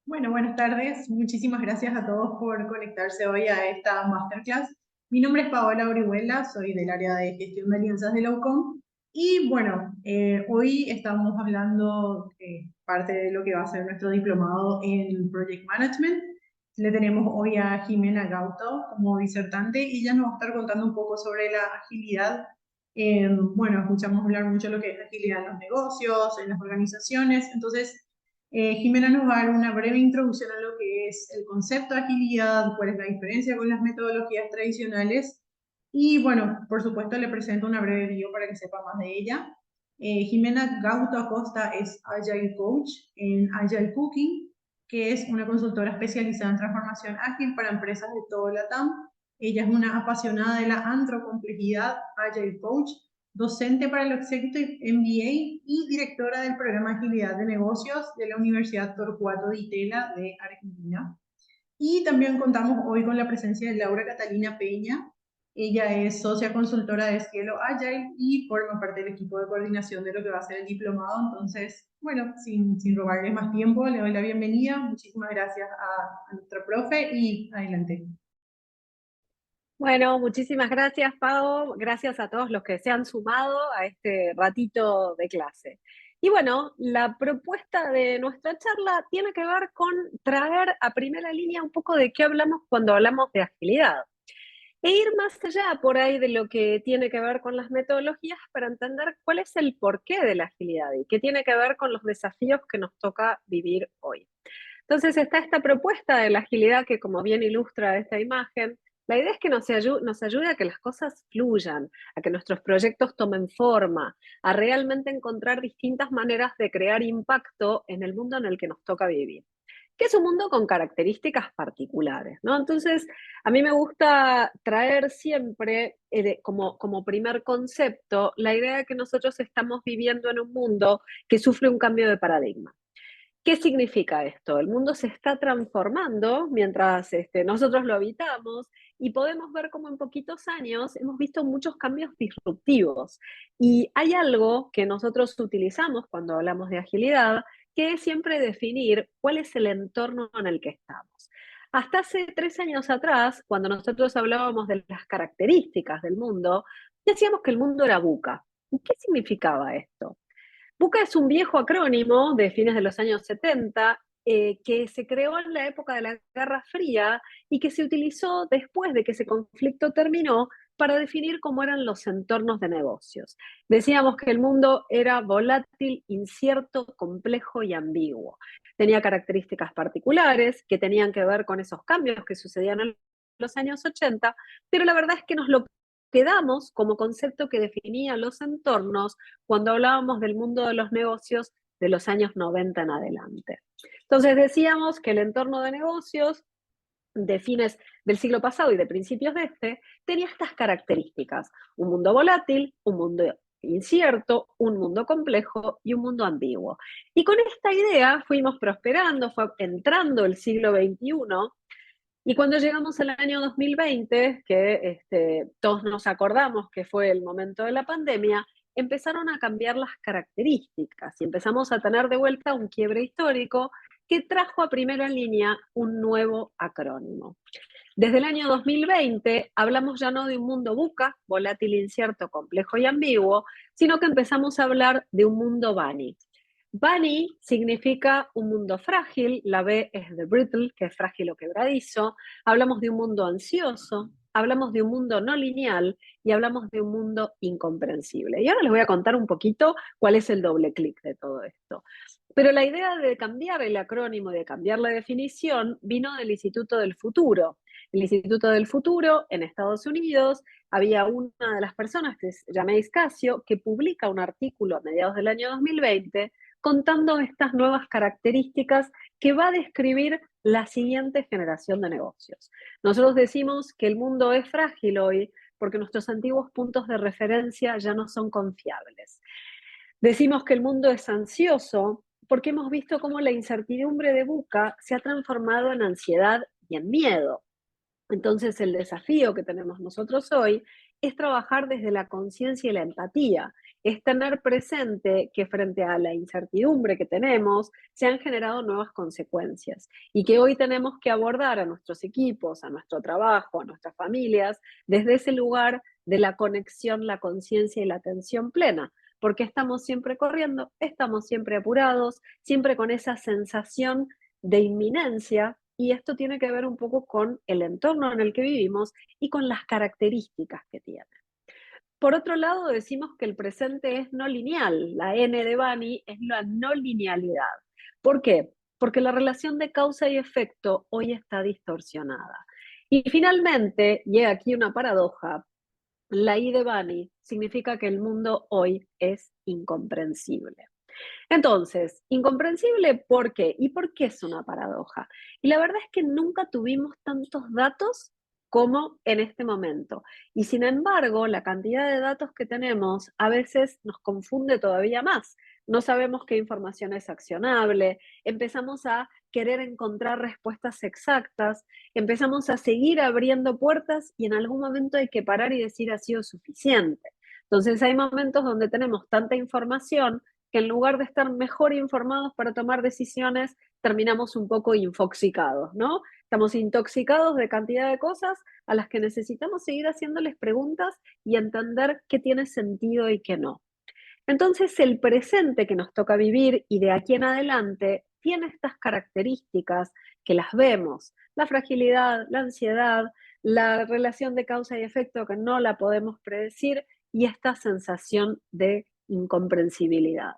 Bueno, buenas tardes. Muchísimas gracias a todos por conectarse hoy a esta masterclass. Mi nombre es Paola Orihuela, soy del área de gestión de alianzas de la UCOM. Y bueno, hoy estamos hablando parte de lo que va a ser nuestro diplomado en Project Management. Le tenemos hoy a Jimena Gauto como disertante y ella nos va a estar contando un poco sobre la agilidad. Bueno, escuchamos hablar mucho de lo que es agilidad en los negocios, en las organizaciones. Entonces, Jimena nos va a dar una breve introducción a lo que es el concepto de agilidad, cuál es la diferencia con las metodologías tradicionales y bueno, por supuesto le presento una breve bio para que sepa más de ella. Jimena Gauto Acosta es Agile Coach en Agile Cooking, que es una consultora especializada en transformación ágil para empresas de todo LATAM. Ella es una apasionada de la antrocomplejidad, Agile Coach, docente para el Executive MBA y directora del programa Agilidad de Negocios de la Universidad Torcuato Di Tella de Argentina. Y también contamos hoy con la presencia de Laura Catalina Peña. Ella es socia consultora de Cielo Agile y forma parte del equipo de coordinación de lo que va a ser el diplomado. Entonces, bueno, sin robarles más tiempo, le doy la bienvenida. Muchísimas gracias a nuestra profe y adelante. Bueno, muchísimas gracias, Pau. Gracias a todos los que se han sumado a este ratito de clase. Y bueno, la propuesta de nuestra charla tiene que ver con traer a primera línea un poco de qué hablamos cuando hablamos de agilidad. E ir más allá por ahí de lo que tiene que ver con las metodologías para entender cuál es el porqué de la agilidad y qué tiene que ver con los desafíos que nos toca vivir hoy. Entonces está esta propuesta de la agilidad que, como bien ilustra esta imagen, la idea es que nos ayude a que las cosas fluyan, a que nuestros proyectos tomen forma, a realmente encontrar distintas maneras de crear impacto en el mundo en el que nos toca vivir, que es un mundo con características particulares, ¿no? Entonces, a mí me gusta traer siempre como primer concepto la idea de que nosotros estamos viviendo en un mundo que sufre un cambio de paradigma. ¿Qué significa esto? El mundo se está transformando mientras nosotros lo habitamos y podemos ver cómo en poquitos años hemos visto muchos cambios disruptivos. Y hay algo que nosotros utilizamos cuando hablamos de agilidad, que es siempre definir cuál es el entorno en el que estamos. Hasta hace 3 años atrás, cuando nosotros hablábamos de las características del mundo, decíamos que el mundo era VUCA. ¿Y qué significaba esto? VUCA es un viejo acrónimo de fines de los años 70 que se creó en la época de la Guerra Fría y que se utilizó después de que ese conflicto terminó para definir cómo eran los entornos de negocios. Decíamos que el mundo era volátil, incierto, complejo y ambiguo. Tenía características particulares que tenían que ver con esos cambios que sucedían en los años 80, pero la verdad es que nos lo quedamos como concepto que definía los entornos cuando hablábamos del mundo de los negocios de los años 90 en adelante. Entonces decíamos que el entorno de negocios de fines del siglo pasado y de principios de tenía estas características: un mundo volátil, un mundo incierto, un mundo complejo y un mundo ambiguo. Y con esta idea fuimos prosperando, fue entrando el siglo XXI, y cuando llegamos al año 2020, que todos nos acordamos que fue el momento de la pandemia, empezaron a cambiar las características y empezamos a tener de vuelta un quiebre histórico que trajo a primera línea un nuevo acrónimo. Desde el año 2020 hablamos ya no de un mundo VUCA, volátil, incierto, complejo y ambiguo, sino que empezamos a hablar de un mundo BANI. BANI significa un mundo frágil, la B es de brittle, que es frágil o quebradizo. Hablamos de un mundo ansioso, hablamos de un mundo no lineal y hablamos de un mundo incomprensible. Y ahora les voy a contar un poquito cuál es el doble clic de todo esto. Pero la idea de cambiar el acrónimo, de cambiar la definición, vino del Instituto del Futuro. El Instituto del Futuro en Estados Unidos, había una de las personas, que es Jameis Casio, que publica un artículo a mediados del año 2020 contando estas nuevas características que va a describir la siguiente generación de negocios. Nosotros decimos que el mundo es frágil hoy porque nuestros antiguos puntos de referencia ya no son confiables. Decimos que el mundo es ansioso porque hemos visto cómo la incertidumbre de VUCA se ha transformado en ansiedad y en miedo. Entonces, el desafío que tenemos nosotros hoy es trabajar desde la conciencia y la empatía, es tener presente que frente a la incertidumbre que tenemos, se han generado nuevas consecuencias y que hoy tenemos que abordar a nuestros equipos, a nuestro trabajo, a nuestras familias, desde ese lugar de la conexión, la conciencia y la atención plena, porque estamos siempre corriendo, estamos siempre apurados, siempre con esa sensación de inminencia, y esto tiene que ver un poco con el entorno en el que vivimos y con las características que tiene. Por otro lado, decimos que el presente es no lineal. La N de Bani es la no linealidad. ¿Por qué? Porque la relación de causa y efecto hoy está distorsionada. Y finalmente, y aquí una paradoja, la I de Bani significa que el mundo hoy es incomprensible. Entonces, incomprensible, ¿por qué? ¿Y por qué es una paradoja? Y la verdad es que nunca tuvimos tantos datos como en este momento. Y sin embargo, la cantidad de datos que tenemos a veces nos confunde todavía más. No sabemos qué información es accionable, empezamos a querer encontrar respuestas exactas, empezamos a seguir abriendo puertas y en algún momento hay que parar y decir ha sido suficiente. Entonces hay momentos donde tenemos tanta información que en lugar de estar mejor informados para tomar decisiones, terminamos un poco infoxicados, ¿no? Estamos intoxicados de cantidad de cosas a las que necesitamos seguir haciéndoles preguntas y entender qué tiene sentido y qué no. Entonces, el presente que nos toca vivir y de aquí en adelante tiene estas características que las vemos, la fragilidad, la ansiedad, la relación de causa y efecto que no la podemos predecir y esta sensación de incomprensibilidad.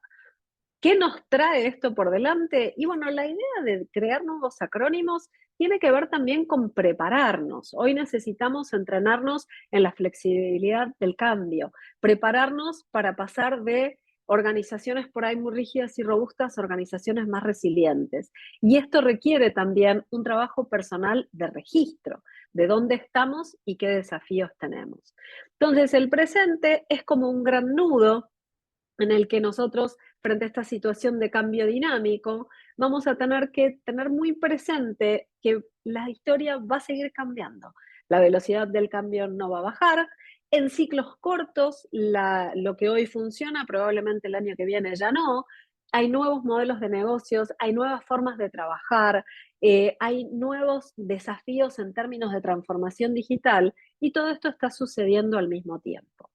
¿Qué nos trae esto por delante? Y bueno, la idea de crear nuevos acrónimos tiene que ver también con prepararnos. Hoy necesitamos entrenarnos en la flexibilidad del cambio, prepararnos para pasar de organizaciones por ahí muy rígidas y robustas a organizaciones más resilientes. Y esto requiere también un trabajo personal de registro, de dónde estamos y qué desafíos tenemos. Entonces, el presente es como un gran nudo en el que nosotros, frente a esta situación de cambio dinámico, vamos a tener que tener muy presente que la historia va a seguir cambiando. La velocidad del cambio no va a bajar. En ciclos cortos, lo que hoy funciona, probablemente el año que viene ya no. Hay nuevos modelos de negocios, hay nuevas formas de trabajar, hay nuevos desafíos en términos de transformación digital y todo esto está sucediendo al mismo tiempo.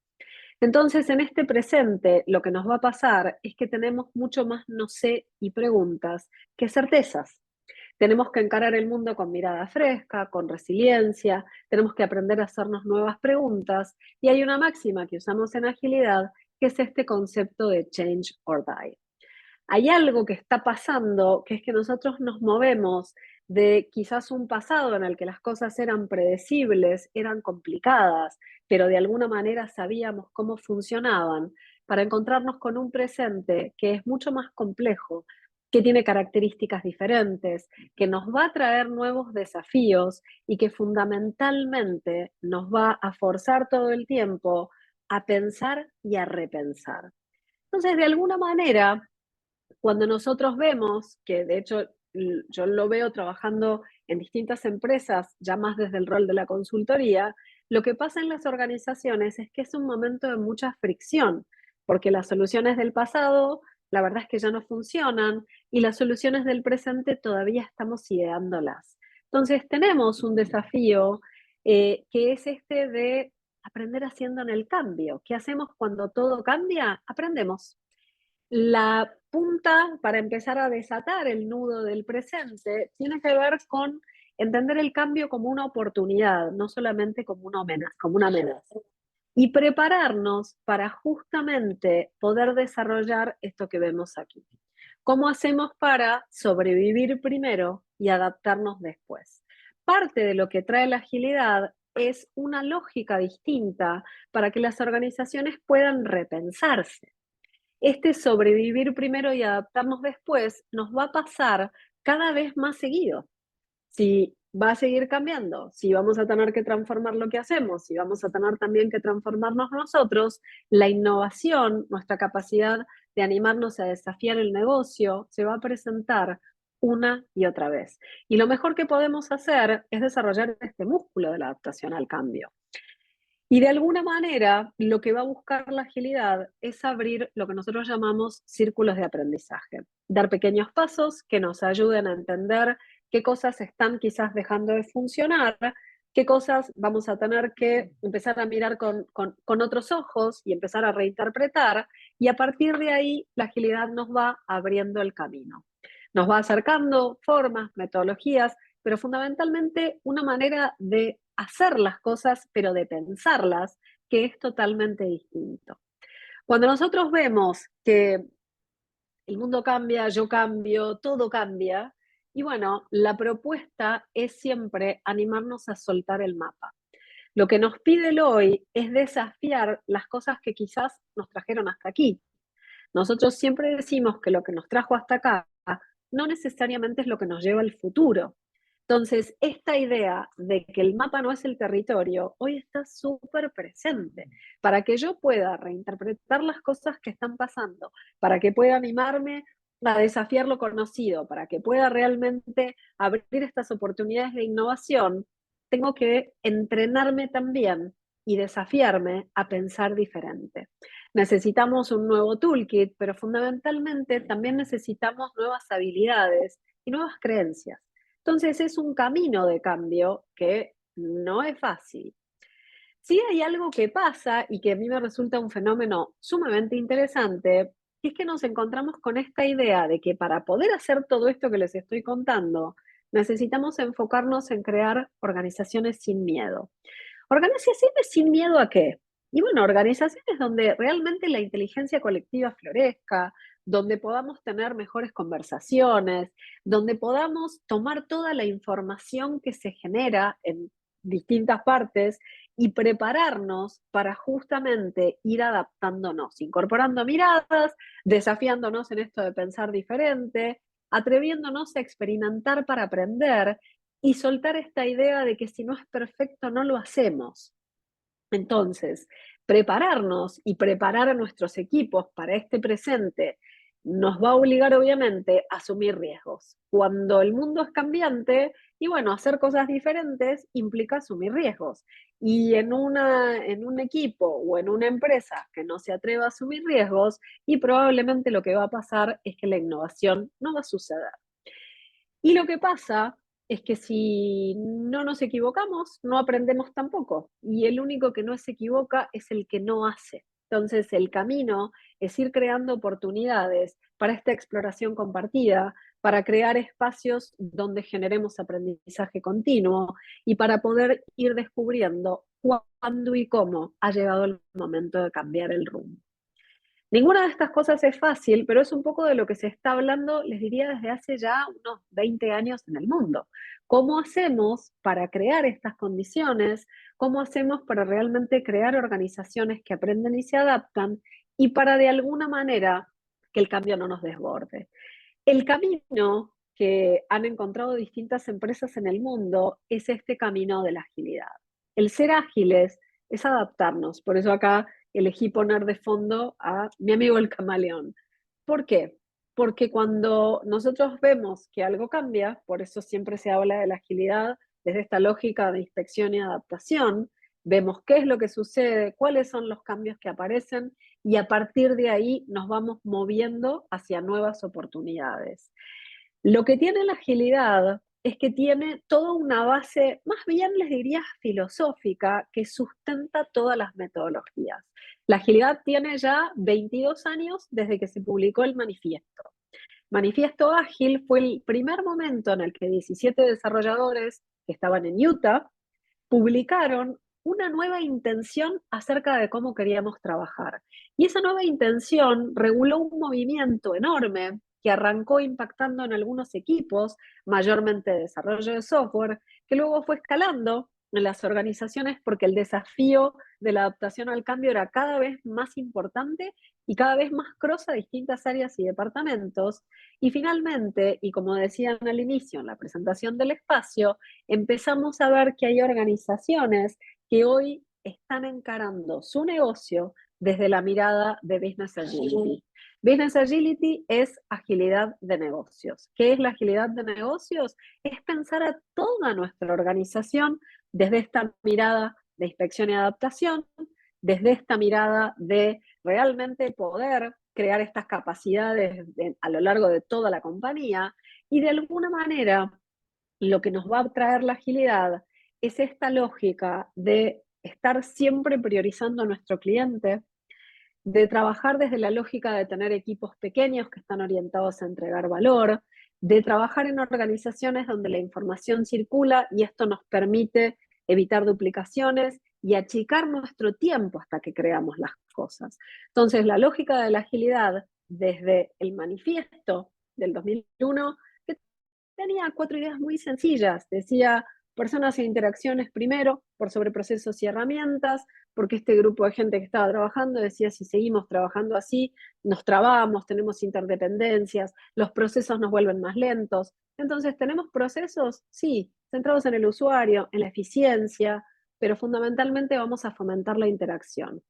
Entonces, en este presente, lo que nos va a pasar es que tenemos mucho más no sé y preguntas que certezas. Tenemos que encarar el mundo con mirada fresca, con resiliencia, tenemos que aprender a hacernos nuevas preguntas y hay una máxima que usamos en agilidad que es este concepto de change or die. Hay algo que está pasando, que es que nosotros nos movemos de quizás un pasado en el que las cosas eran predecibles, eran complicadas, pero de alguna manera sabíamos cómo funcionaban, para encontrarnos con un presente que es mucho más complejo, que tiene características diferentes, que nos va a traer nuevos desafíos y que fundamentalmente nos va a forzar todo el tiempo a pensar y a repensar. Entonces, de alguna manera, cuando nosotros vemos, que de hecho yo lo veo trabajando en distintas empresas, ya más desde el rol de la consultoría, lo que pasa en las organizaciones es que es un momento de mucha fricción, porque las soluciones del pasado, la verdad es que ya no funcionan y las soluciones del presente todavía estamos ideándolas. Entonces tenemos un desafío que es este de aprender haciendo en el cambio. ¿Qué hacemos cuando todo cambia? Aprendemos. La punta para empezar a desatar el nudo del presente tiene que ver con entender el cambio como una oportunidad, no solamente como una amenaza. Y prepararnos para justamente poder desarrollar esto que vemos aquí. ¿Cómo hacemos para sobrevivir primero y adaptarnos después? Parte de lo que trae la agilidad es una lógica distinta para que las organizaciones puedan repensarse. Este sobrevivir primero y adaptarnos después nos va a pasar cada vez más seguido. Si va a seguir cambiando, si vamos a tener que transformar lo que hacemos, si vamos a tener también que transformarnos nosotros, la innovación, nuestra capacidad de animarnos a desafiar el negocio, se va a presentar una y otra vez. Y lo mejor que podemos hacer es desarrollar este músculo de la adaptación al cambio. Y de alguna manera, lo que va a buscar la agilidad es abrir lo que nosotros llamamos círculos de aprendizaje. Dar pequeños pasos que nos ayuden a entender qué cosas están quizás dejando de funcionar, qué cosas vamos a tener que empezar a mirar con otros ojos y empezar a reinterpretar, y a partir de ahí la agilidad nos va abriendo el camino. Nos va acercando formas, metodologías, pero fundamentalmente una manera de hacer las cosas, pero de pensarlas, que es totalmente distinto. Cuando nosotros vemos que el mundo cambia, yo cambio, todo cambia, y bueno, la propuesta es siempre animarnos a soltar el mapa. Lo que nos pide el hoy es desafiar las cosas que quizás nos trajeron hasta aquí. Nosotros siempre decimos que lo que nos trajo hasta acá no necesariamente es lo que nos lleva al futuro. Entonces, esta idea de que el mapa no es el territorio, hoy está súper presente, para que yo pueda reinterpretar las cosas que están pasando, para que pueda animarme a desafiar lo conocido, para que pueda realmente abrir estas oportunidades de innovación, tengo que entrenarme también y desafiarme a pensar diferente. Necesitamos un nuevo toolkit, pero fundamentalmente también necesitamos nuevas habilidades y nuevas creencias. Entonces es un camino de cambio que no es fácil. Sí hay algo que pasa y que a mí me resulta un fenómeno sumamente interesante, que es que nos encontramos con esta idea de que para poder hacer todo esto que les estoy contando, necesitamos enfocarnos en crear organizaciones sin miedo. ¿Organizaciones sin miedo a qué? Y bueno, organizaciones donde realmente la inteligencia colectiva florezca, donde podamos tener mejores conversaciones, donde podamos tomar toda la información que se genera en distintas partes y prepararnos para justamente ir adaptándonos, incorporando miradas, desafiándonos en esto de pensar diferente, atreviéndonos a experimentar para aprender y soltar esta idea de que si no es perfecto no lo hacemos. Entonces, prepararnos y preparar a nuestros equipos para este presente nos va a obligar obviamente a asumir riesgos. Cuando el mundo es cambiante, y bueno, hacer cosas diferentes implica asumir riesgos. Y en un equipo o en una empresa que no se atreva a asumir riesgos, y probablemente lo que va a pasar es que la innovación no va a suceder. Y lo que pasa es que si no nos equivocamos, no aprendemos tampoco. Y el único que no se equivoca es el que no hace. Entonces, el camino es ir creando oportunidades para esta exploración compartida, para crear espacios donde generemos aprendizaje continuo y para poder ir descubriendo cuándo y cómo ha llegado el momento de cambiar el rumbo. Ninguna de estas cosas es fácil, pero es un poco de lo que se está hablando, les diría, desde hace ya unos 20 años en el mundo. ¿Cómo hacemos para crear estas condiciones? ¿Cómo hacemos para realmente crear organizaciones que aprenden y se adaptan? Y para de alguna manera que el cambio no nos desborde. El camino que han encontrado distintas empresas en el mundo es este camino de la agilidad. El ser ágiles es adaptarnos, por eso acá elegí poner de fondo a mi amigo el camaleón. ¿Por qué? Porque cuando nosotros vemos que algo cambia, por eso siempre se habla de la agilidad desde esta lógica de inspección y adaptación, vemos qué es lo que sucede, cuáles son los cambios que aparecen y a partir de ahí nos vamos moviendo hacia nuevas oportunidades. Lo que tiene la agilidad es que tiene toda una base, más bien les diría filosófica, que sustenta todas las metodologías. La agilidad tiene ya 22 años desde que se publicó el manifiesto. Manifiesto Ágil fue el primer momento en el que 17 desarrolladores que estaban en Utah publicaron una nueva intención acerca de cómo queríamos trabajar. Y esa nueva intención reguló un movimiento enorme que arrancó impactando en algunos equipos, mayormente de desarrollo de software, que luego fue escalando en las organizaciones porque el desafío de la adaptación al cambio era cada vez más importante y cada vez más cross a distintas áreas y departamentos. Y finalmente, y como decían al inicio en la presentación del espacio, empezamos a ver que hay organizaciones que hoy están encarando su negocio desde la mirada de Business Agility. Business Agility es agilidad de negocios. ¿Qué es la agilidad de negocios? Es pensar a toda nuestra organización desde esta mirada de inspección y adaptación, desde esta mirada de realmente poder crear estas capacidades a lo largo de toda la compañía, y de alguna manera lo que nos va a traer la agilidad es esta lógica de estar siempre priorizando a nuestro cliente, de trabajar desde la lógica de tener equipos pequeños que están orientados a entregar valor, de trabajar en organizaciones donde la información circula y esto nos permite evitar duplicaciones y achicar nuestro tiempo hasta que creamos las cosas. Entonces, la lógica de la agilidad desde el manifiesto del 2001, que tenía 4 ideas muy sencillas, decía personas e interacciones primero, por sobre procesos y herramientas, porque este grupo de gente que estaba trabajando decía, si seguimos trabajando así, nos trabamos, tenemos interdependencias, los procesos nos vuelven más lentos. Entonces, ¿tenemos procesos? Sí, centrados en el usuario, en la eficiencia, pero fundamentalmente vamos a fomentar la interacción.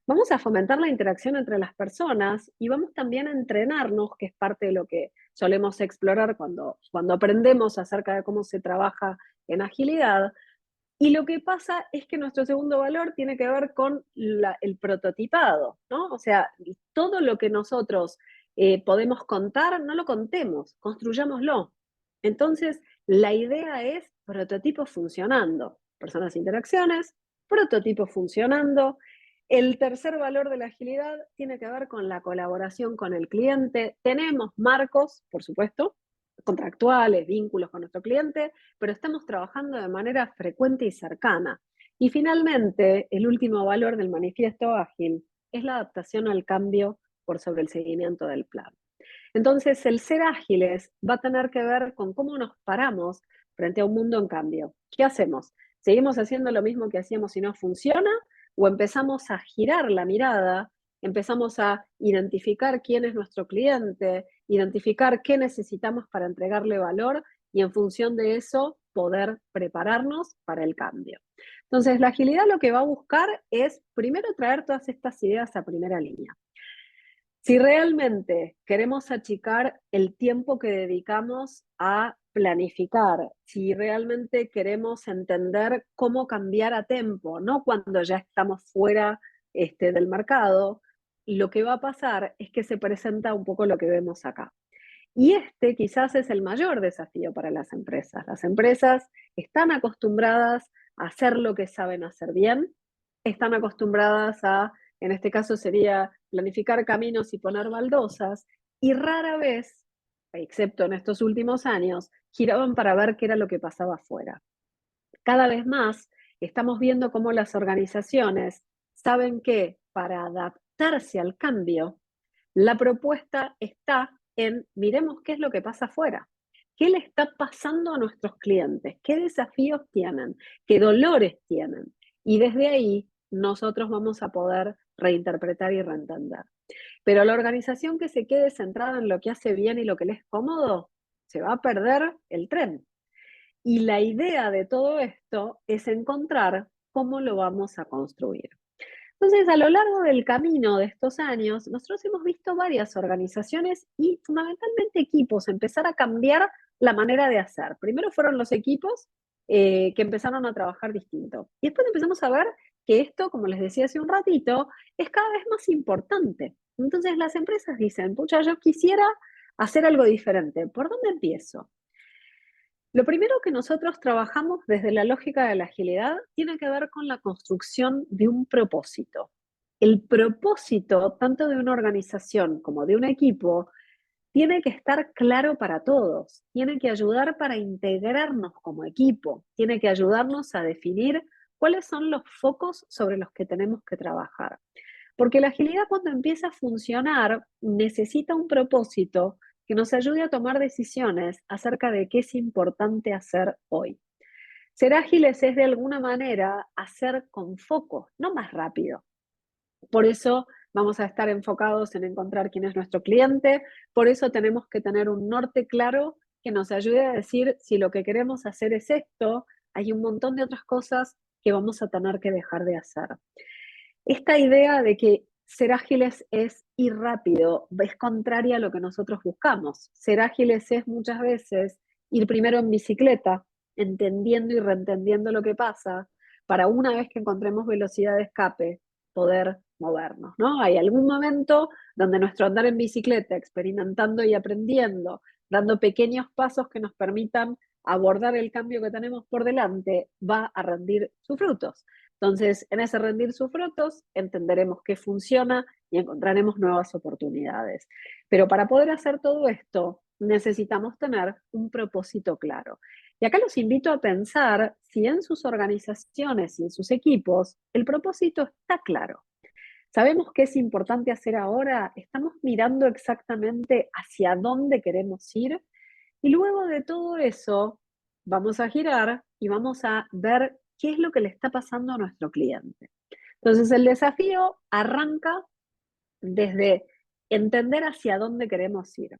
Vamos a fomentar la interacción entre las personas y vamos también a entrenarnos, que es parte de lo que solemos explorar cuando aprendemos acerca de cómo se trabaja en agilidad. Y lo que pasa es que nuestro segundo valor tiene que ver con el prototipado, ¿no? O sea, todo lo que nosotros podemos contar, no lo contemos, construyámoslo. Entonces, la idea es prototipos funcionando, personas e interacciones, prototipos funcionando. El tercer valor de la agilidad tiene que ver con la colaboración con el cliente. Tenemos marcos, por supuesto, contractuales, vínculos con nuestro cliente, pero estamos trabajando de manera frecuente y cercana. Y finalmente, el último valor del manifiesto ágil es la adaptación al cambio por sobre el seguimiento del plan. Entonces, el ser ágiles va a tener que ver con cómo nos paramos frente a un mundo en cambio. ¿Qué hacemos? ¿Seguimos haciendo lo mismo que hacíamos y no funciona? ¿O empezamos a girar la mirada, empezamos a identificar quién es nuestro cliente, identificar qué necesitamos para entregarle valor y en función de eso poder prepararnos para el cambio? Entonces, la agilidad lo que va a buscar es primero traer todas estas ideas a primera línea. Si realmente queremos achicar el tiempo que dedicamos a planificar, si realmente queremos entender cómo cambiar a tiempo, no cuando ya estamos fuera del mercado, lo que va a pasar es que se presenta un poco lo que vemos acá. Y este quizás es el mayor desafío para las empresas. Las empresas están acostumbradas a hacer lo que saben hacer bien, están acostumbradas a, en este caso sería planificar caminos y poner baldosas, y rara vez, excepto en estos últimos años, giraban para ver qué era lo que pasaba afuera. Cada vez más estamos viendo cómo las organizaciones saben que para adaptarse al cambio, la propuesta está en miremos qué es lo que pasa afuera, qué le está pasando a nuestros clientes, qué desafíos tienen, qué dolores tienen. Y desde ahí nosotros vamos a poder reinterpretar y reentender. Pero la organización que se quede centrada en lo que hace bien y lo que le es cómodo, se va a perder el tren. Y la idea de todo esto es encontrar cómo lo vamos a construir. Entonces, a lo largo del camino de estos años, nosotros hemos visto varias organizaciones y fundamentalmente equipos empezar a cambiar la manera de hacer. Primero fueron los equipos que empezaron a trabajar distinto. Y después empezamos a ver que esto, como les decía hace un ratito, es cada vez más importante. Entonces las empresas dicen, pucha, yo quisiera hacer algo diferente. ¿Por dónde empiezo? Lo primero que nosotros trabajamos desde la lógica de la agilidad tiene que ver con la construcción de un propósito. El propósito, tanto de una organización como de un equipo, tiene que estar claro para todos, tiene que ayudar para integrarnos como equipo, tiene que ayudarnos a definir cuáles son los focos sobre los que tenemos que trabajar. Porque la agilidad cuando empieza a funcionar necesita un propósito que nos ayude a tomar decisiones acerca de qué es importante hacer hoy. Ser ágiles es de alguna manera hacer con foco, no más rápido. Por eso vamos a estar enfocados en encontrar quién es nuestro cliente, por eso tenemos que tener un norte claro que nos ayude a decir si lo que queremos hacer es esto, hay un montón de otras cosas que vamos a tener que dejar de hacer. Esta idea de que ser ágiles es ir rápido es contraria a lo que nosotros buscamos. Ser ágiles es muchas veces ir primero en bicicleta, entendiendo y reentendiendo lo que pasa, para una vez que encontremos velocidad de escape, poder movernos, ¿no? Hay algún momento donde nuestro andar en bicicleta, experimentando y aprendiendo, dando pequeños pasos que nos permitan abordar el cambio que tenemos por delante, va a rendir sus frutos. Entonces, en ese rendir sus frutos, entenderemos qué funciona y encontraremos nuevas oportunidades. Pero para poder hacer todo esto, necesitamos tener un propósito claro. Y acá los invito a pensar si en sus organizaciones y en sus equipos el propósito está claro. ¿Sabemos qué es importante hacer ahora? ¿Estamos mirando exactamente hacia dónde queremos ir? Y luego de todo eso, vamos a girar y vamos a ver qué es lo que le está pasando a nuestro cliente. Entonces, el desafío arranca desde entender hacia dónde queremos ir.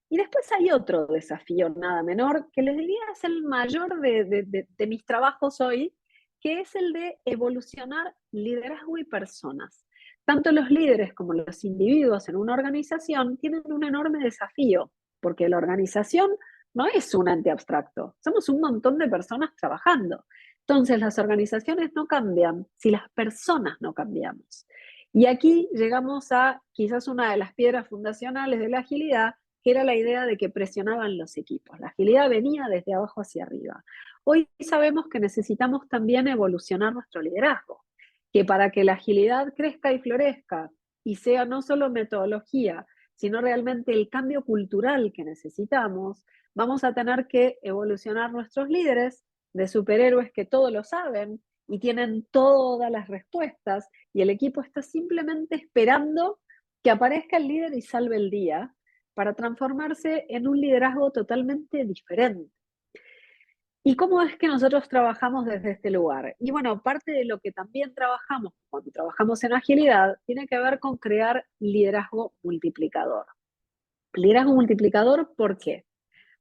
Y después hay otro desafío nada menor, que les diría es el mayor de mis trabajos hoy, que es el de evolucionar liderazgo y personas. Tanto los líderes como los individuos en una organización tienen un enorme desafío, porque la organización no es un ente abstracto, somos un montón de personas trabajando. Entonces las organizaciones no cambian si las personas no cambiamos. Y aquí llegamos a quizás una de las piedras fundacionales de la agilidad, que era la idea de que presionaban los equipos. La agilidad venía desde abajo hacia arriba. Hoy sabemos que necesitamos también evolucionar nuestro liderazgo, que para que la agilidad crezca y florezca y sea no solo metodología, sino realmente el cambio cultural que necesitamos, vamos a tener que evolucionar nuestros líderes de superhéroes que todo lo saben y tienen todas las respuestas y el equipo está simplemente esperando que aparezca el líder y salve el día para transformarse en un liderazgo totalmente diferente. ¿Y cómo es que nosotros trabajamos desde este lugar? Y bueno, parte de lo que también trabajamos cuando trabajamos en agilidad tiene que ver con crear liderazgo multiplicador. Liderazgo multiplicador, ¿por qué?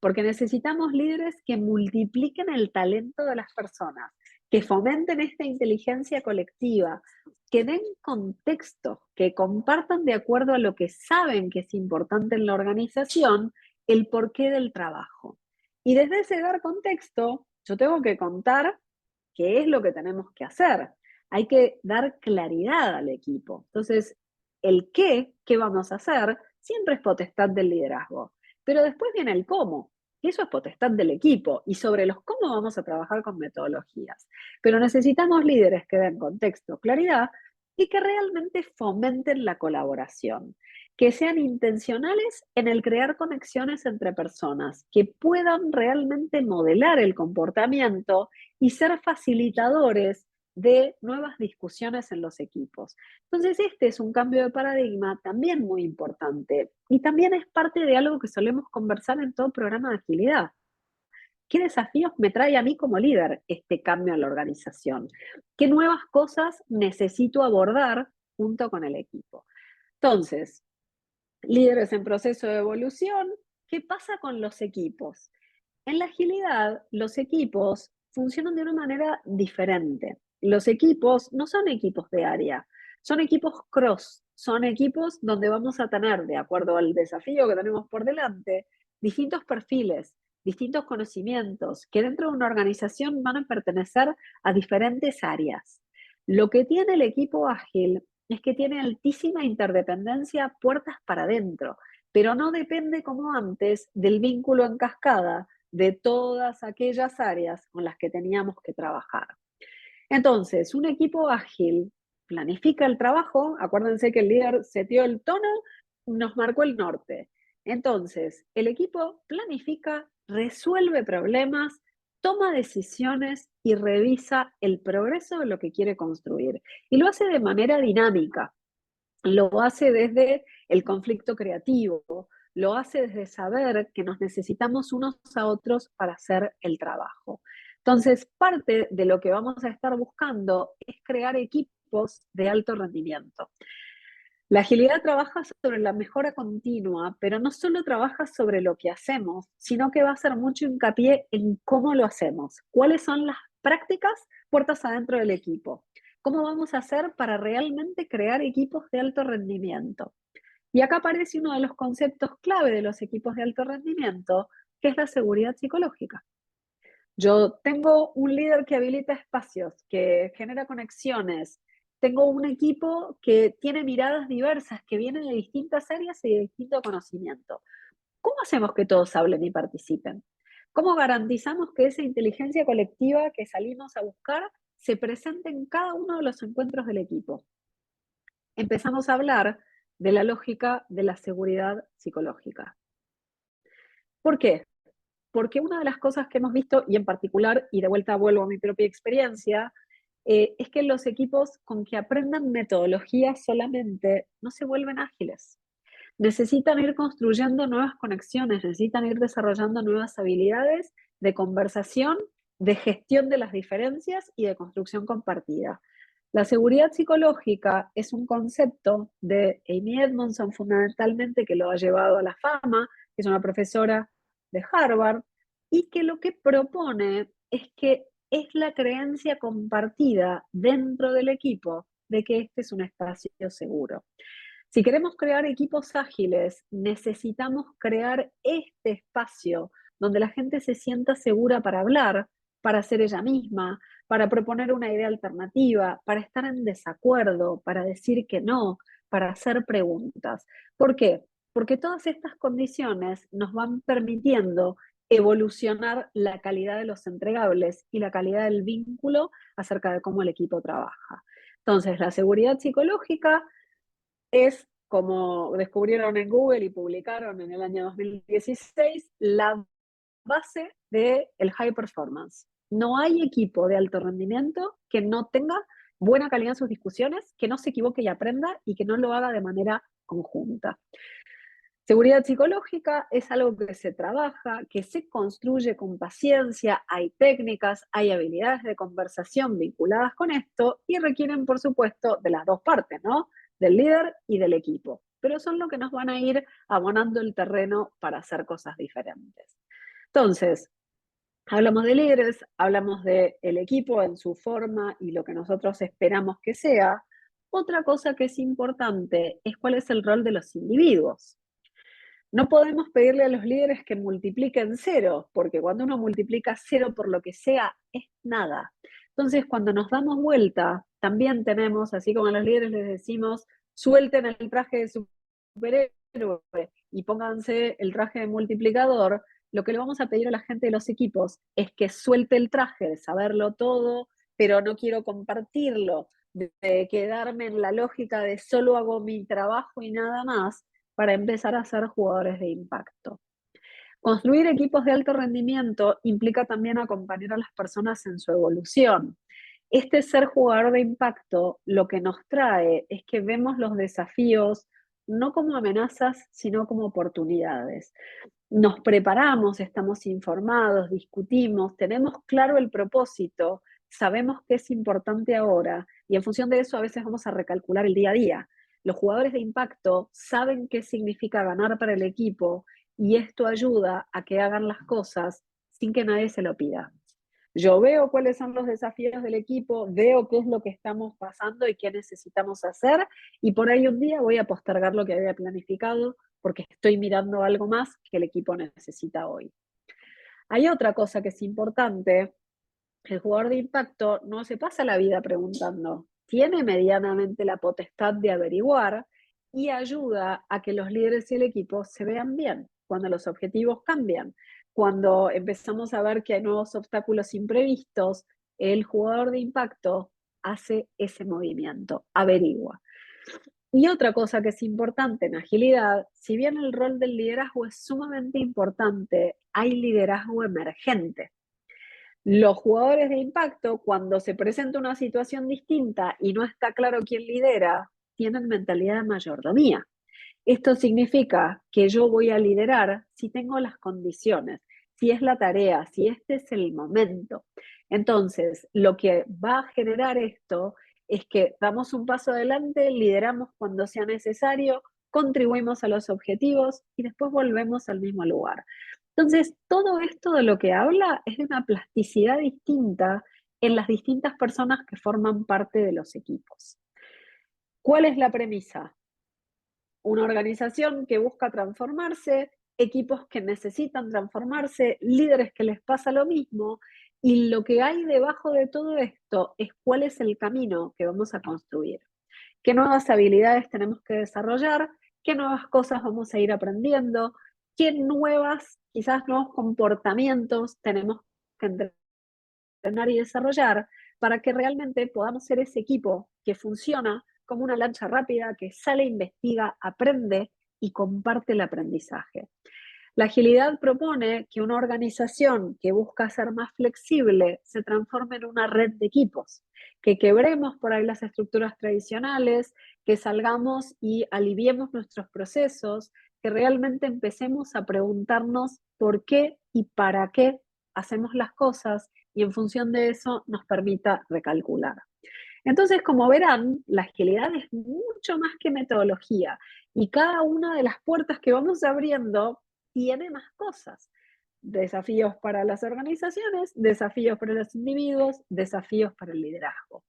Porque necesitamos líderes que multipliquen el talento de las personas, que fomenten esta inteligencia colectiva, que den contexto, que compartan de acuerdo a lo que saben que es importante en la organización, el porqué del trabajo. Y desde ese dar contexto, yo tengo que contar qué es lo que tenemos que hacer. Hay que dar claridad al equipo. Entonces, el qué vamos a hacer, siempre es potestad del liderazgo. Pero después viene el cómo. Y eso es potestad del equipo. Y sobre los cómo vamos a trabajar con metodologías. Pero necesitamos líderes que den contexto, claridad y que realmente fomenten la colaboración. Que sean intencionales en el crear conexiones entre personas, que puedan realmente modelar el comportamiento y ser facilitadores de nuevas discusiones en los equipos. Entonces, este es un cambio de paradigma también muy importante y también es parte de algo que solemos conversar en todo programa de agilidad. ¿Qué desafíos me trae a mí como líder este cambio en la organización? ¿Qué nuevas cosas necesito abordar junto con el equipo? Entonces, líderes en proceso de evolución, ¿qué pasa con los equipos? En la agilidad, los equipos funcionan de una manera diferente. Los equipos no son equipos de área, son equipos cross, son equipos donde vamos a tener, de acuerdo al desafío que tenemos por delante, distintos perfiles, distintos conocimientos, que dentro de una organización van a pertenecer a diferentes áreas. Lo que tiene el equipo ágil es que tiene altísima interdependencia puertas para adentro, pero no depende como antes del vínculo en cascada de todas aquellas áreas con las que teníamos que trabajar. Entonces, un equipo ágil planifica el trabajo, acuérdense que el líder setió el tono, nos marcó el norte. Entonces, el equipo planifica, resuelve problemas, toma decisiones y revisa el progreso de lo que quiere construir. Y lo hace de manera dinámica, lo hace desde el conflicto creativo, lo hace desde saber que nos necesitamos unos a otros para hacer el trabajo. Entonces, parte de lo que vamos a estar buscando es crear equipos de alto rendimiento. La agilidad trabaja sobre la mejora continua, pero no solo trabaja sobre lo que hacemos, sino que va a hacer mucho hincapié en cómo lo hacemos, cuáles son las prácticas puertas adentro del equipo, cómo vamos a hacer para realmente crear equipos de alto rendimiento. Y acá aparece uno de los conceptos clave de los equipos de alto rendimiento, que es la seguridad psicológica. Yo tengo un líder que habilita espacios, que genera conexiones. Tengo un equipo que tiene miradas diversas, que vienen de distintas áreas y de distinto conocimiento. ¿Cómo hacemos que todos hablen y participen? ¿Cómo garantizamos que esa inteligencia colectiva que salimos a buscar se presente en cada uno de los encuentros del equipo? Empezamos a hablar de la lógica de la seguridad psicológica. ¿Por qué? Porque una de las cosas que hemos visto, y en particular, y de vuelta vuelvo a mi propia experiencia, es que los equipos con que aprendan metodologías solamente no se vuelven ágiles. Necesitan ir construyendo nuevas conexiones, necesitan ir desarrollando nuevas habilidades de conversación, de gestión de las diferencias y de construcción compartida. La seguridad psicológica es un concepto de Amy Edmondson, fundamentalmente, que lo ha llevado a la fama, que es una profesora de Harvard, y que lo que propone es que es la creencia compartida dentro del equipo de que este es un espacio seguro. Si queremos crear equipos ágiles, necesitamos crear este espacio donde la gente se sienta segura para hablar, para ser ella misma, para proponer una idea alternativa, para estar en desacuerdo, para decir que no, para hacer preguntas. ¿Por qué? Porque todas estas condiciones nos van permitiendo evolucionar la calidad de los entregables y la calidad del vínculo acerca de cómo el equipo trabaja. Entonces, la seguridad psicológica es, como descubrieron en Google y publicaron en el año 2016, la base del high performance. No hay equipo de alto rendimiento que no tenga buena calidad en sus discusiones, que no se equivoque y aprenda y que no lo haga de manera conjunta. Seguridad psicológica es algo que se trabaja, que se construye con paciencia, hay técnicas, hay habilidades de conversación vinculadas con esto y requieren, por supuesto, de las dos partes, ¿no? Del líder y del equipo. Pero son lo que nos van a ir abonando el terreno para hacer cosas diferentes. Entonces, hablamos de líderes, hablamos del equipo en su forma y lo que nosotros esperamos que sea. Otra cosa que es importante es cuál es el rol de los individuos. No podemos pedirle a los líderes que multipliquen cero, porque cuando uno multiplica cero por lo que sea, es nada. Entonces, cuando nos damos vuelta, también tenemos, así como a los líderes les decimos, suelten el traje de superhéroe y pónganse el traje de multiplicador, lo que le vamos a pedir a la gente de los equipos es que suelte el traje de saberlo todo, pero no quiero compartirlo, de quedarme en la lógica de solo hago mi trabajo y nada más, para empezar a ser jugadores de impacto. Construir equipos de alto rendimiento implica también acompañar a las personas en su evolución. Este ser jugador de impacto lo que nos trae es que vemos los desafíos no como amenazas, sino como oportunidades. Nos preparamos, estamos informados, discutimos, tenemos claro el propósito, sabemos qué es importante ahora y en función de eso a veces vamos a recalcular el día a día. Los jugadores de impacto saben qué significa ganar para el equipo y esto ayuda a que hagan las cosas sin que nadie se lo pida. Yo veo cuáles son los desafíos del equipo, veo qué es lo que estamos pasando y qué necesitamos hacer, y por ahí un día voy a postergar lo que había planificado porque estoy mirando algo más que el equipo necesita hoy. Hay otra cosa que es importante: el jugador de impacto no se pasa la vida preguntando, tiene medianamente la potestad de averiguar y ayuda a que los líderes y el equipo se vean bien cuando los objetivos cambian, cuando empezamos a ver que hay nuevos obstáculos imprevistos. El jugador de impacto hace ese movimiento, averigua. Y otra cosa que es importante en agilidad, si bien el rol del liderazgo es sumamente importante, hay liderazgo emergente. Los jugadores de impacto, cuando se presenta una situación distinta y no está claro quién lidera, tienen mentalidad de mayordomía. Esto significa que yo voy a liderar si tengo las condiciones, si es la tarea, si este es el momento. Entonces, lo que va a generar esto es que damos un paso adelante, lideramos cuando sea necesario, contribuimos a los objetivos y después volvemos al mismo lugar. Entonces, todo esto de lo que habla es de una plasticidad distinta en las distintas personas que forman parte de los equipos. ¿Cuál es la premisa? Una organización que busca transformarse equipos que necesitan transformarse, líderes que les pasa lo mismo, y lo que hay debajo de todo esto es cuál es el camino que vamos a construir, qué nuevas habilidades tenemos que desarrollar, qué nuevas cosas vamos a ir aprendiendo, qué nuevas, quizás nuevos comportamientos tenemos que entrenar y desarrollar para que realmente podamos ser ese equipo que funciona como una lancha rápida, que sale, investiga, aprende y comparte el aprendizaje. La agilidad propone que una organización que busca ser más flexible se transforme en una red de equipos, que quebremos por ahí las estructuras tradicionales, que salgamos y aliviemos nuestros procesos, que realmente empecemos a preguntarnos por qué y para qué hacemos las cosas y en función de eso nos permita recalcular. Entonces, como verán, la agilidad es mucho más que metodología y cada una de las puertas que vamos abriendo tiene más cosas. Desafíos para las organizaciones, desafíos para los individuos, desafíos para el liderazgo.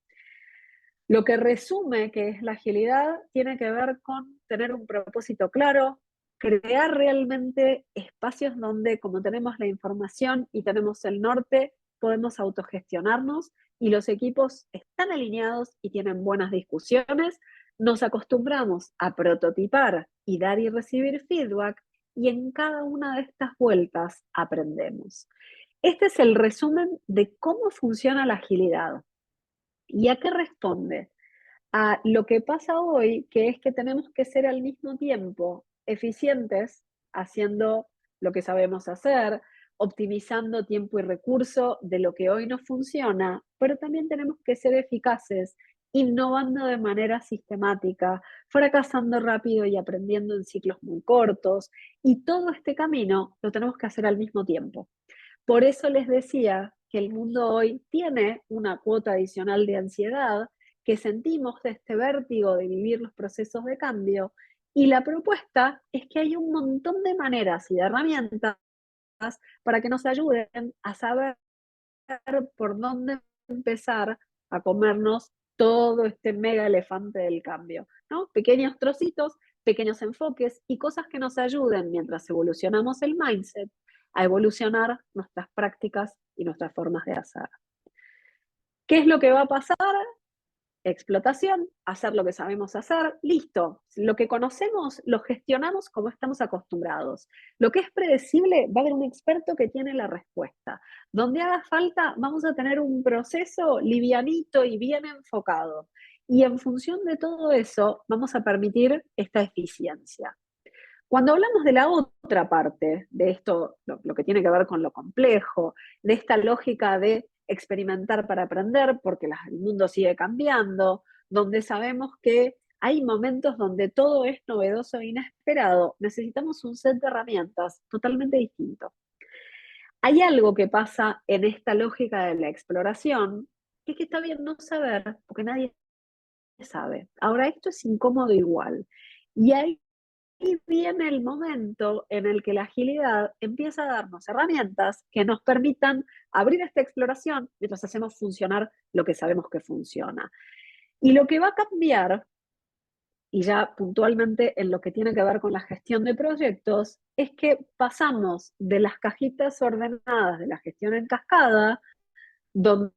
Lo que resume que es la agilidad tiene que ver con tener un propósito claro, crear realmente espacios donde, como tenemos la información y tenemos el norte, podemos autogestionarnos y los equipos están alineados y tienen buenas discusiones. Nos acostumbramos a prototipar y dar y recibir feedback y en cada una de estas vueltas aprendemos. Este es el resumen de cómo funciona la agilidad. ¿Y a qué responde? A lo que pasa hoy, que es que tenemos que ser al mismo tiempo eficientes, haciendo lo que sabemos hacer, optimizando tiempo y recurso de lo que hoy no funciona, pero también tenemos que ser eficaces, innovando de manera sistemática, fracasando rápido y aprendiendo en ciclos muy cortos, y todo este camino lo tenemos que hacer al mismo tiempo. Por eso les decía que el mundo hoy tiene una cuota adicional de ansiedad, que sentimos de este vértigo de vivir los procesos de cambio, y la propuesta es que hay un montón de maneras y de herramientas para que nos ayuden a saber por dónde empezar a comernos todo este mega elefante del cambio, ¿no? Pequeños trocitos, pequeños enfoques y cosas que nos ayuden mientras evolucionamos el mindset a evolucionar nuestras prácticas y nuestras formas de hacer. ¿Qué es lo que va a pasar? Explotación, hacer lo que sabemos hacer, listo. Lo que conocemos lo gestionamos como estamos acostumbrados. Lo que es predecible, va a haber un experto que tiene la respuesta. Donde haga falta, vamos a tener un proceso livianito y bien enfocado. Y en función de todo eso, vamos a permitir esta eficiencia. Cuando hablamos de la otra parte de esto, lo que tiene que ver con lo complejo, de esta lógica de experimentar para aprender, porque el mundo sigue cambiando, donde sabemos que hay momentos donde todo es novedoso e inesperado, necesitamos un set de herramientas totalmente distinto. Hay algo que pasa en esta lógica de la exploración, que es que está bien no saber, porque nadie sabe. Ahora, esto es incómodo igual. Y hay y viene el momento en el que la agilidad empieza a darnos herramientas que nos permitan abrir esta exploración mientras hacemos funcionar lo que sabemos que funciona. Y lo que va a cambiar, y ya puntualmente en lo que tiene que ver con la gestión de proyectos, es que pasamos de las cajitas ordenadas de la gestión en cascada, donde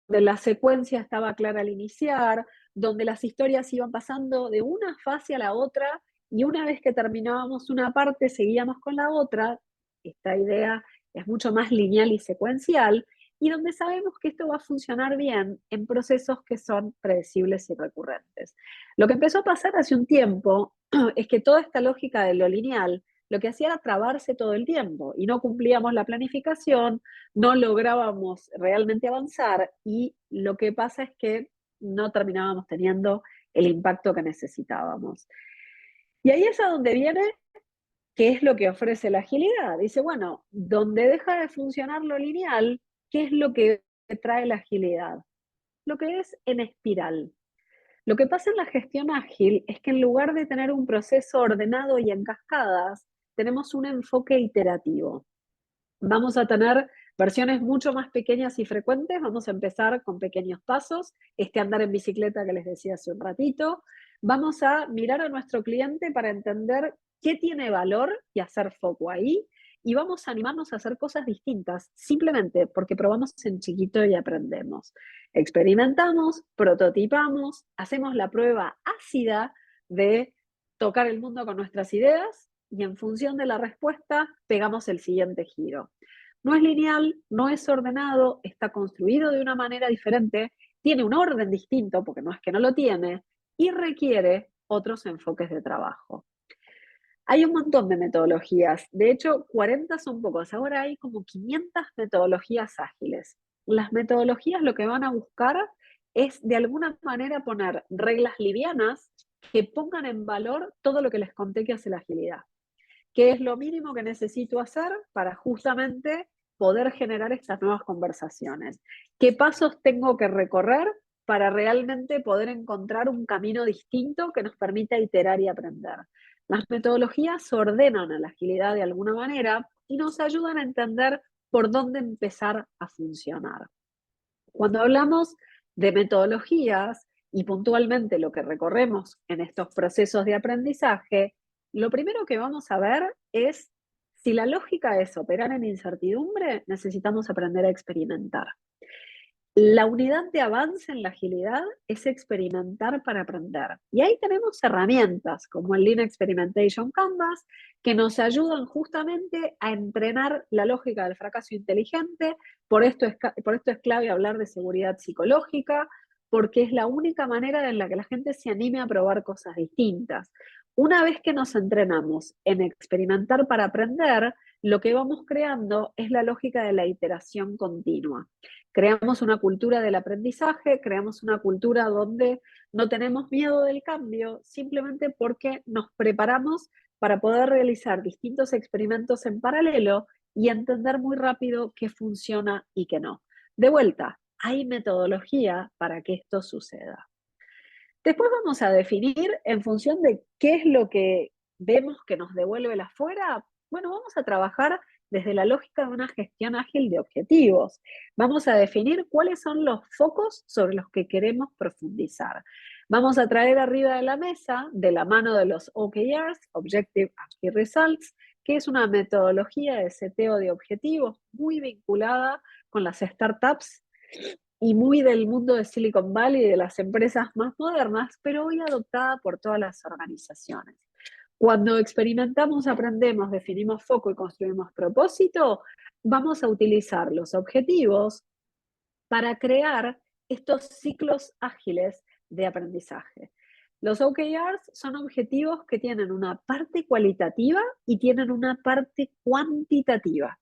la secuencia estaba clara al iniciar, donde las historias iban pasando de una fase a la otra y una vez que terminábamos una parte seguíamos con la otra. Esta idea es mucho más lineal y secuencial y donde sabemos que esto va a funcionar bien en procesos que son predecibles y recurrentes. Lo que empezó a pasar hace un tiempo es que toda esta lógica de lo lineal lo que hacía era trabarse todo el tiempo y no cumplíamos la planificación, no lográbamos realmente avanzar y lo que pasa es que no terminábamos teniendo el impacto que necesitábamos. Y ahí es a donde viene qué es lo que ofrece la agilidad. Dice, bueno, donde deja de funcionar lo lineal, ¿qué es lo que trae la agilidad? Lo que es en espiral. Lo que pasa en la gestión ágil es que en lugar de tener un proceso ordenado y en cascadas, tenemos un enfoque iterativo. Vamos a tener versiones mucho más pequeñas y frecuentes. Vamos a empezar con pequeños pasos. Este andar en bicicleta que les decía hace un ratito. Vamos a mirar a nuestro cliente para entender qué tiene valor y hacer foco ahí. Y vamos a animarnos a hacer cosas distintas, simplemente porque probamos en chiquito y aprendemos. Experimentamos, prototipamos, hacemos la prueba ácida de tocar el mundo con nuestras ideas y en función de la respuesta pegamos el siguiente giro. No es lineal, no es ordenado, está construido de una manera diferente, tiene un orden distinto, porque no es que no lo tiene, y requiere otros enfoques de trabajo. Hay un montón de metodologías, de hecho 40 son pocos, ahora hay como 500 metodologías ágiles. Las metodologías lo que van a buscar es de alguna manera poner reglas livianas que pongan en valor todo lo que les conté que hace la agilidad. ¿Qué es lo mínimo que necesito hacer para justamente poder generar estas nuevas conversaciones? ¿Qué pasos tengo que recorrer para realmente poder encontrar un camino distinto que nos permita iterar y aprender? Las metodologías ordenan a la agilidad de alguna manera y nos ayudan a entender por dónde empezar a funcionar. Cuando hablamos de metodologías y puntualmente lo que recorremos en estos procesos de aprendizaje, lo primero que vamos a ver es si la lógica es operar en incertidumbre, necesitamos aprender a experimentar. La unidad de avance en la agilidad es experimentar para aprender. Y ahí tenemos herramientas como el Lean Experimentation Canvas que nos ayudan justamente a entrenar la lógica del fracaso inteligente. Por esto es clave hablar de seguridad psicológica, porque es la única manera en la que la gente se anime a probar cosas distintas. Una vez que nos entrenamos en experimentar para aprender, lo que vamos creando es la lógica de la iteración continua. Creamos una cultura del aprendizaje, creamos una cultura donde no tenemos miedo del cambio, simplemente porque nos preparamos para poder realizar distintos experimentos en paralelo y entender muy rápido qué funciona y qué no. De vuelta, hay metodología para que esto suceda. Después vamos a definir en función de qué es lo que vemos que nos devuelve la afuera. Bueno, vamos a trabajar desde la lógica de una gestión ágil de objetivos. Vamos a definir cuáles son los focos sobre los que queremos profundizar. Vamos a traer arriba de la mesa, de la mano de los OKRs, Objective and Key Results, que es una metodología de seteo de objetivos muy vinculada con las startups y muy del mundo de Silicon Valley y de las empresas más modernas, pero hoy adoptada por todas las organizaciones. Cuando experimentamos, aprendemos, definimos foco y construimos propósito, vamos a utilizar los objetivos para crear estos ciclos ágiles de aprendizaje. Los OKRs son objetivos que tienen una parte cualitativa y tienen una parte cuantitativa,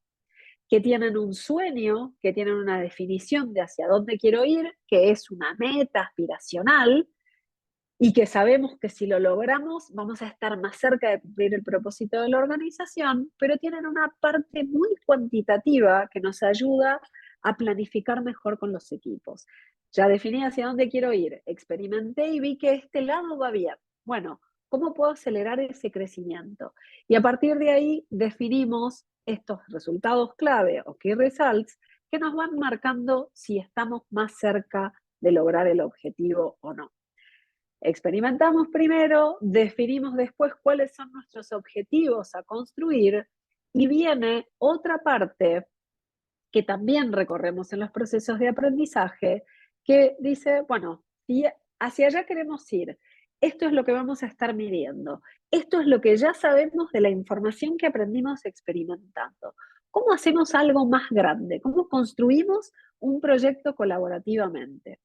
que tienen un sueño, que tienen una definición de hacia dónde quiero ir, que es una meta aspiracional y que sabemos que si lo logramos vamos a estar más cerca de cumplir el propósito de la organización, pero tienen una parte muy cuantitativa que nos ayuda a planificar mejor con los equipos. Ya definí hacia dónde quiero ir, experimenté y vi que este lado va bien. Bueno, ¿cómo puedo acelerar ese crecimiento? Y a partir de ahí definimos estos resultados clave o key results que nos van marcando si estamos más cerca de lograr el objetivo o no. Experimentamos primero, definimos después cuáles son nuestros objetivos a construir y viene otra parte que también recorremos en los procesos de aprendizaje que dice, bueno, si hacia allá queremos ir, esto es lo que vamos a estar midiendo, esto es lo que ya sabemos de la información que aprendimos experimentando. ¿Cómo hacemos algo más grande? ¿Cómo construimos un proyecto colaborativamente?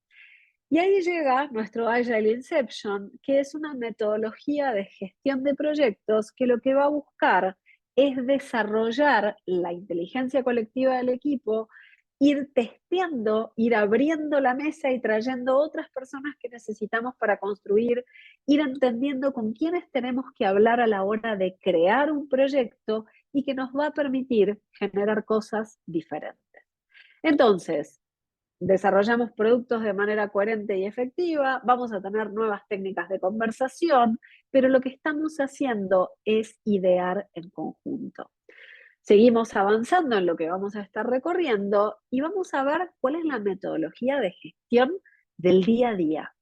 Y ahí llega nuestro Agile Inception, que es una metodología de gestión de proyectos que lo que va a buscar es desarrollar la inteligencia colectiva del equipo, ir testeando, ir abriendo la mesa y trayendo otras personas que necesitamos para construir, ir entendiendo con quiénes tenemos que hablar a la hora de crear un proyecto y que nos va a permitir generar cosas diferentes. Entonces, desarrollamos productos de manera coherente y efectiva, vamos a tener nuevas técnicas de conversación, pero lo que estamos haciendo es idear en conjunto. Seguimos avanzando en lo que vamos a estar recorriendo y vamos a ver cuál es la metodología de gestión del día a día.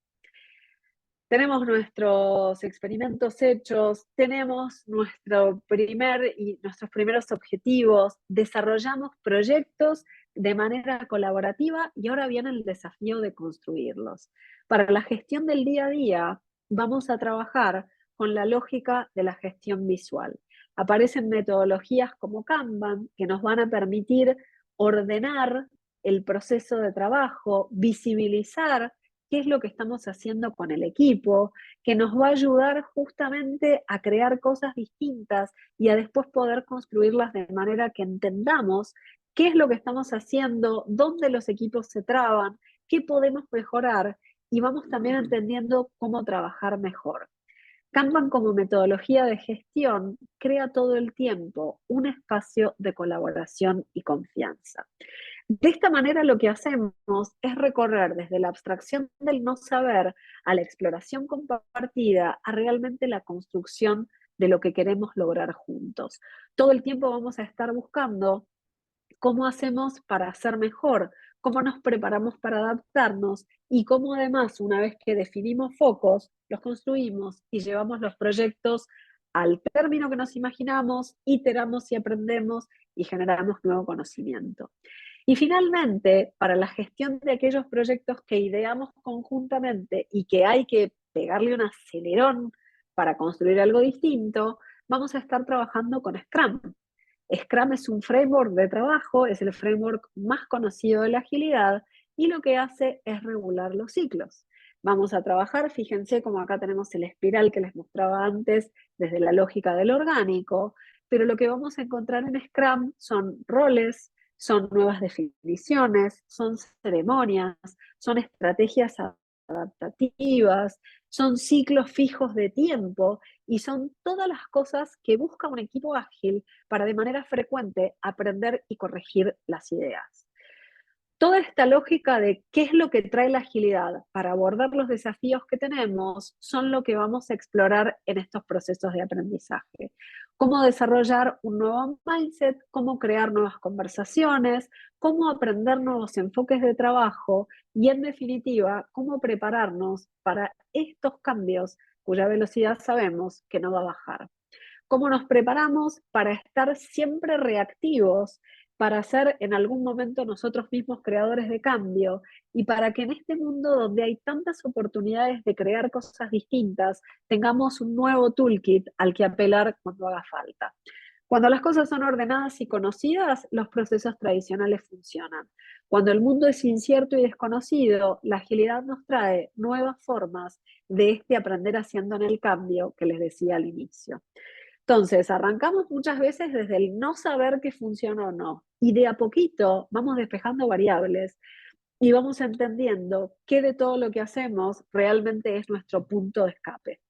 tenemos nuestros experimentos hechos, tenemos nuestros primeros objetivos, desarrollamos proyectos de manera colaborativa y ahora viene el desafío de construirlos. Para la gestión del día a día, vamos a trabajar con la lógica de la gestión visual. Aparecen metodologías como Kanban que nos van a permitir ordenar el proceso de trabajo, visibilizar qué es lo que estamos haciendo con el equipo, que nos va a ayudar justamente a crear cosas distintas y a después poder construirlas de manera que entendamos qué es lo que estamos haciendo, dónde los equipos se traban, qué podemos mejorar y vamos también entendiendo cómo trabajar mejor. Kanban como metodología de gestión crea todo el tiempo un espacio de colaboración y confianza. De esta manera lo que hacemos es recorrer desde la abstracción del no saber a la exploración compartida, a realmente la construcción de lo que queremos lograr juntos. Todo el tiempo vamos a estar buscando cómo hacemos para hacer mejor, cómo nos preparamos para adaptarnos y cómo además, una vez que definimos focos, los construimos y llevamos los proyectos al término que nos imaginamos, iteramos y aprendemos y generamos nuevo conocimiento. Y finalmente, para la gestión de aquellos proyectos que ideamos conjuntamente y que hay que pegarle un acelerón para construir algo distinto, vamos a estar trabajando con Scrum. Scrum es un framework de trabajo, es el framework más conocido de la agilidad y lo que hace es regular los ciclos. Vamos a trabajar, fíjense como acá tenemos el espiral que les mostraba antes desde la lógica del orgánico, pero lo que vamos a encontrar en Scrum son roles, son nuevas definiciones, son ceremonias, son estrategias adaptativas, son ciclos fijos de tiempo y son todas las cosas que busca un equipo ágil para de manera frecuente aprender y corregir las ideas. Toda esta lógica de qué es lo que trae la agilidad para abordar los desafíos que tenemos son lo que vamos a explorar en estos procesos de aprendizaje. Cómo desarrollar un nuevo mindset, cómo crear nuevas conversaciones, cómo aprender nuevos enfoques de trabajo y, en definitiva, cómo prepararnos para estos cambios cuya velocidad sabemos que no va a bajar. Cómo nos preparamos para estar siempre reactivos, para ser en algún momento nosotros mismos creadores de cambio y para que en este mundo donde hay tantas oportunidades de crear cosas distintas, tengamos un nuevo toolkit al que apelar cuando haga falta. Cuando las cosas son ordenadas y conocidas, los procesos tradicionales funcionan. Cuando el mundo es incierto y desconocido, la agilidad nos trae nuevas formas de este aprender haciendo en el cambio que les decía al inicio. Entonces, arrancamos muchas veces desde el no saber qué funciona o no, y de a poquito vamos despejando variables y vamos entendiendo qué de todo lo que hacemos realmente es nuestro punto de escape.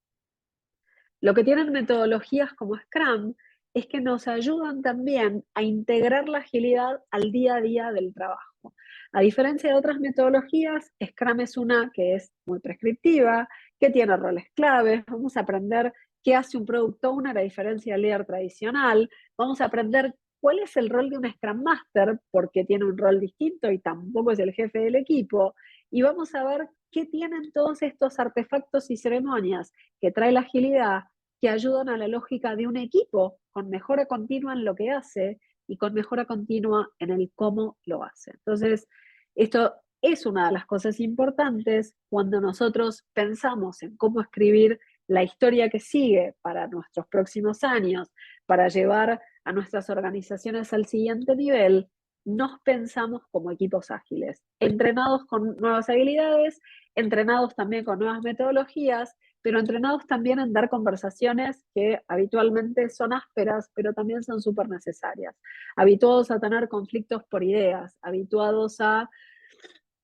Lo que tienen metodologías como Scrum es que nos ayudan también a integrar la agilidad al día a día del trabajo. A diferencia de otras metodologías, Scrum es una que es muy prescriptiva, que tiene roles claves, vamos a aprender qué hace un Product Owner a diferencia del líder tradicional, vamos a aprender cuál es el rol de un Scrum Master, porque tiene un rol distinto y tampoco es el jefe del equipo, y vamos a ver qué tienen todos estos artefactos y ceremonias que trae la agilidad, que ayudan a la lógica de un equipo con mejora continua en lo que hace y con mejora continua en el cómo lo hace. Entonces, esto es una de las cosas importantes cuando nosotros pensamos en cómo escribir la historia que sigue para nuestros próximos años, para llevar a nuestras organizaciones al siguiente nivel. Nos pensamos como equipos ágiles, entrenados con nuevas habilidades, entrenados también con nuevas metodologías, pero entrenados también en dar conversaciones que habitualmente son ásperas, pero también son súper necesarias. Habituados a tener conflictos por ideas, habituados a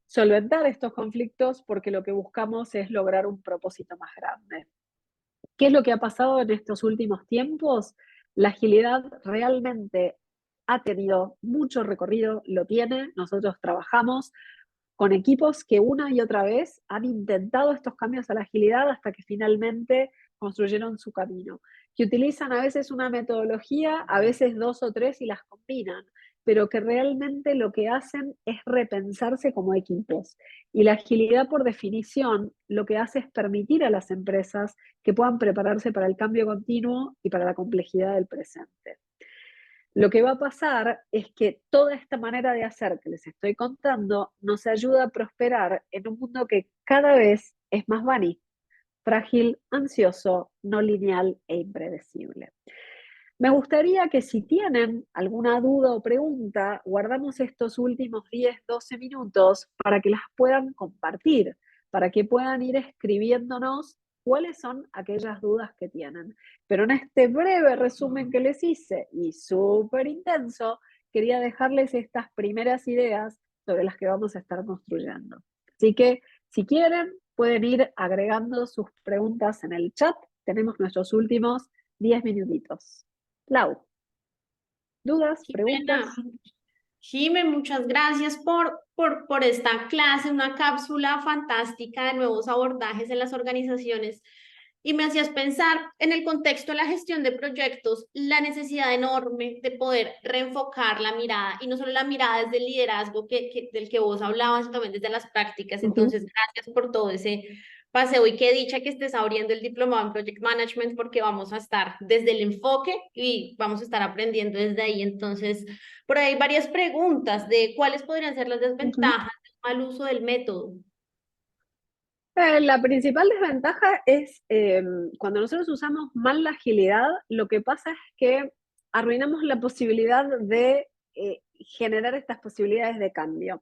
solventar estos conflictos porque lo que buscamos es lograr un propósito más grande. ¿Qué es lo que ha pasado en estos últimos tiempos? La agilidad realmente ha tenido mucho recorrido, lo tiene. Nosotros trabajamos con equipos que una y otra vez han intentado estos cambios a la agilidad hasta que finalmente construyeron su camino, que utilizan a veces una metodología, a veces dos o tres y las combinan, pero que realmente lo que hacen es repensarse como equipos. Y la agilidad, por definición, lo que hace es permitir a las empresas que puedan prepararse para el cambio continuo y para la complejidad del presente. Lo que va a pasar es que toda esta manera de hacer que les estoy contando nos ayuda a prosperar en un mundo que cada vez es más vaní, frágil, ansioso, no lineal e impredecible. Me gustaría que si tienen alguna duda o pregunta, guardamos estos últimos 10, 12 minutos para que las puedan compartir, para que puedan ir escribiéndonos cuáles son aquellas dudas que tienen. Pero en este breve resumen que les hice y súper intenso, quería dejarles estas primeras ideas sobre las que vamos a estar construyendo. Así que si quieren, pueden ir agregando sus preguntas en el chat. Tenemos nuestros últimos 10 minutitos. Lau, ¿dudas, preguntas? Jimena, Jime, muchas gracias por esta clase, una cápsula fantástica de nuevos abordajes en las organizaciones. Y me hacías pensar en el contexto de la gestión de proyectos, la necesidad enorme de poder reenfocar la mirada, y no solo la mirada desde el liderazgo del que vos hablabas, sino también desde las prácticas. Entonces, gracias por todo ese paseo y qué dicha que estés abriendo el diplomado en Project Management, porque vamos a estar desde el enfoque y vamos a estar aprendiendo desde ahí. Entonces, por ahí hay varias preguntas de cuáles podrían ser las desventajas del mal uso del método. La principal desventaja es cuando nosotros usamos mal la agilidad, lo que pasa es que arruinamos la posibilidad de generar estas posibilidades de cambio.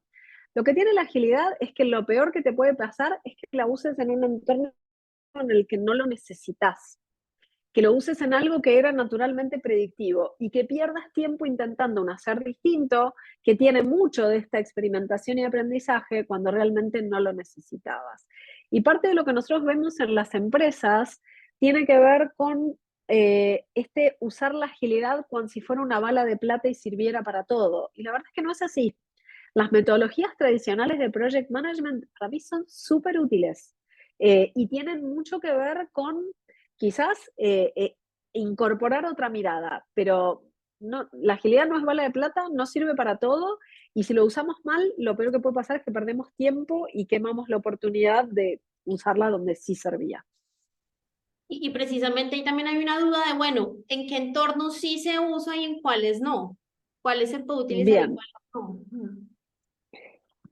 Lo que tiene la agilidad es que lo peor que te puede pasar es que la uses en un entorno en el que no lo necesitas, que lo uses en algo que era naturalmente predictivo y que pierdas tiempo intentando un hacer distinto que tiene mucho de esta experimentación y aprendizaje cuando realmente no lo necesitabas. Y parte de lo que nosotros vemos en las empresas tiene que ver con usar la agilidad como si fuera una bala de plata y sirviera para todo. Y la verdad es que no es así. Las metodologías tradicionales de project management para mí son súper útiles y tienen mucho que ver con quizás incorporar otra mirada, pero no, la agilidad no es bala de plata, no sirve para todo y si lo usamos mal, lo peor que puede pasar es que perdemos tiempo y quemamos la oportunidad de usarla donde sí servía. Y precisamente ahí también hay una duda de, bueno, ¿en qué entornos sí se usa y en cuáles no? ¿Cuáles se puede utilizar y Bien, cuáles no?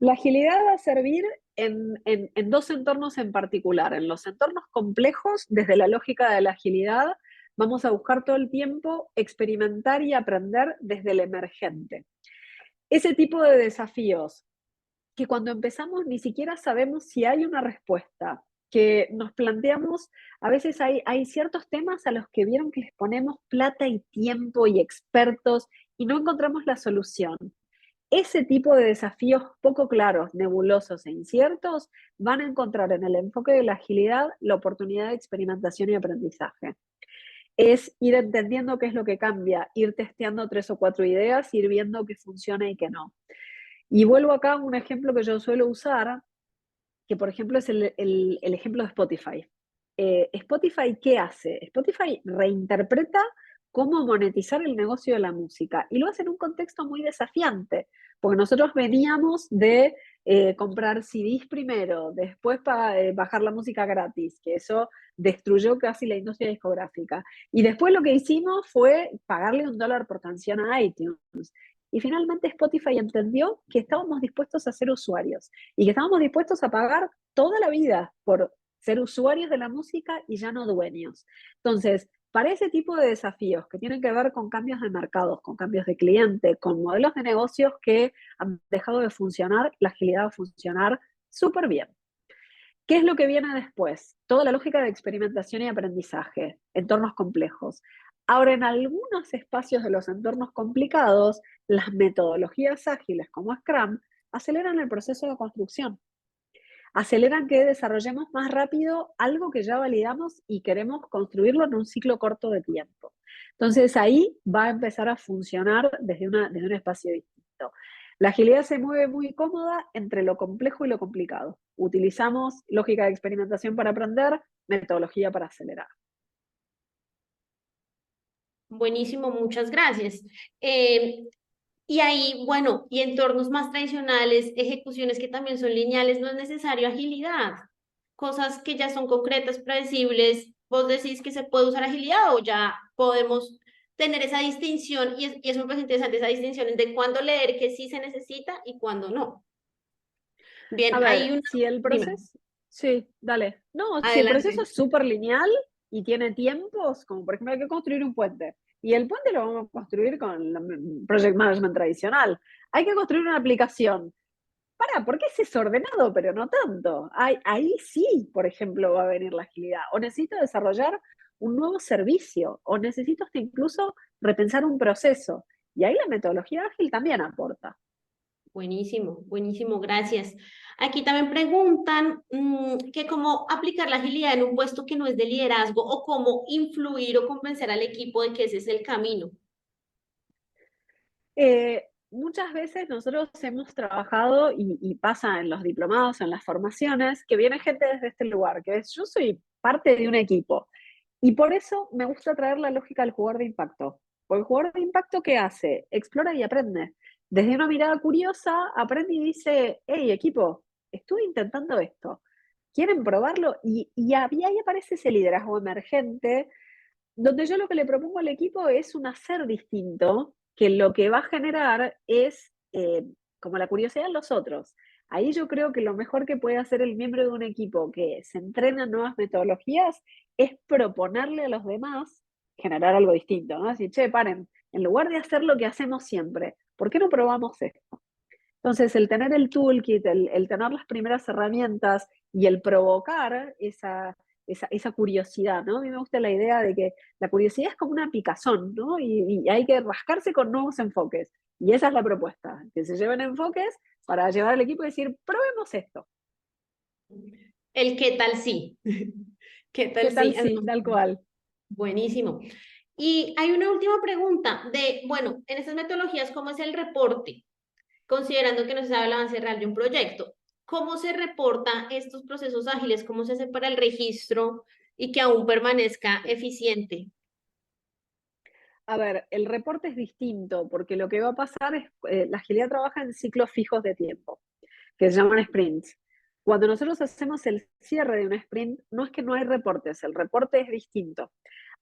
la agilidad va a servir en dos entornos en particular. En los entornos complejos, desde la lógica de la agilidad, vamos a buscar todo el tiempo experimentar y aprender desde el emergente. Ese tipo de desafíos que cuando empezamos ni siquiera sabemos si hay una respuesta, que nos planteamos, a veces hay ciertos temas a los que vieron que les ponemos plata y tiempo y expertos y no encontramos la solución. Ese tipo de desafíos poco claros, nebulosos e inciertos van a encontrar en el enfoque de la agilidad la oportunidad de experimentación y aprendizaje. Es ir entendiendo qué es lo que cambia, ir testeando 3 o 4 ideas, ir viendo qué funciona y qué no. Y vuelvo acá a un ejemplo que yo suelo usar, que por ejemplo es el ejemplo de Spotify. Spotify, ¿qué hace? Spotify reinterpreta cómo monetizar el negocio de la música y lo hace en un contexto muy desafiante, porque nosotros veníamos de comprar CDs primero, después bajar la música gratis, que eso destruyó casi la industria discográfica. Y después lo que hicimos fue pagarle $1 por canción a iTunes. Y finalmente Spotify entendió que estábamos dispuestos a ser usuarios y que estábamos dispuestos a pagar toda la vida por ser usuarios de la música y ya no dueños. Entonces, para ese tipo de desafíos que tienen que ver con cambios de mercados, con cambios de cliente, con modelos de negocios que han dejado de funcionar, la agilidad va a funcionar súper bien. ¿Qué es lo que viene después? Toda la lógica de experimentación y aprendizaje, entornos complejos. Ahora, en algunos espacios de los entornos complicados, las metodologías ágiles como Scrum aceleran el proceso de construcción, aceleran que desarrollemos más rápido algo que ya validamos y queremos construirlo en un ciclo corto de tiempo. Entonces ahí va a empezar a funcionar desde un espacio distinto. La agilidad se mueve muy cómoda entre lo complejo y lo complicado. Utilizamos lógica de experimentación para aprender, metodología para acelerar. Buenísimo, muchas gracias. Y ahí, bueno, y entornos más tradicionales, ejecuciones que también son lineales, no es necesario agilidad. Cosas que ya son concretas, predecibles, vos decís que se puede usar agilidad o ya podemos tener esa distinción y es muy interesante esa distinción de cuándo leer que sí se necesita y cuándo no. Bien, A hay ver, una, si el dime, proceso, sí, dale. No, si el proceso adelante. es súper lineal y tiene tiempos, como por ejemplo hay que construir un puente, y el puente lo vamos a construir con la project management tradicional. Hay que construir una aplicación. Porque ese es ordenado, pero no tanto. Ahí sí, por ejemplo, va a venir la agilidad. O necesito desarrollar un nuevo servicio, o necesito hasta incluso repensar un proceso. Y ahí la metodología ágil también aporta. Buenísimo, buenísimo, gracias. Aquí también preguntan que cómo aplicar la agilidad en un puesto que no es de liderazgo o cómo influir o convencer al equipo de que ese es el camino. Muchas veces nosotros hemos trabajado, y pasa en los diplomados, en las formaciones, que viene gente desde este lugar, que es, yo soy parte de un equipo. Y por eso me gusta traer la lógica del jugador de impacto. Porque el jugador de impacto, ¿qué hace? Explora y aprende. Desde una mirada curiosa, aprende y dice, hey, equipo, estuve intentando esto. ¿Quieren probarlo? Y ahí aparece ese liderazgo emergente, donde yo lo que le propongo al equipo es un hacer distinto, que lo que va a generar es como la curiosidad en los otros. Ahí yo creo que lo mejor que puede hacer el miembro de un equipo que se entrena en nuevas metodologías es proponerle a los demás generar algo distinto, ¿no? Decir, che, paren, en lugar de hacer lo que hacemos siempre, ¿por qué no probamos esto? Entonces, el tener el toolkit, el tener las primeras herramientas y el provocar esa curiosidad, ¿no? A mí me gusta la idea de que la curiosidad es como una picazón, ¿no? Y hay que rascarse con nuevos enfoques. Y esa es la propuesta, que se lleven enfoques para llevar al equipo y decir, probemos esto. El qué tal sí. ¿Qué ¿Qué tal tal sí? si? Tal cual. Buenísimo. Y hay una última pregunta de, bueno, en estas metodologías, ¿cómo es el reporte? Considerando que no se sabe el avance real de un proyecto. ¿Cómo se reporta estos procesos ágiles? ¿Cómo se hace para el registro y que aún permanezca eficiente? A ver, el reporte es distinto porque lo que va a pasar es, la agilidad trabaja en ciclos fijos de tiempo, que se llaman sprints. Cuando nosotros hacemos el cierre de un sprint, no es que no hay reportes, el reporte es distinto.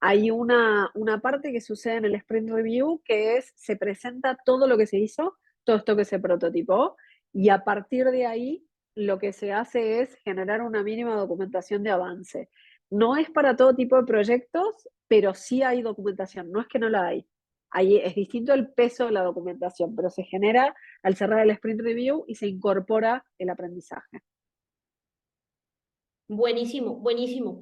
Hay una parte que sucede en el sprint review, que es, se presenta todo lo que se hizo, todo esto que se prototipó, y a partir de ahí lo que se hace es generar una mínima documentación de avance. No es para todo tipo de proyectos, pero sí hay documentación, no es que no la hay. Ahí es distinto el peso de la documentación, pero se genera al cerrar el sprint review y se incorpora el aprendizaje. Buenísimo, buenísimo.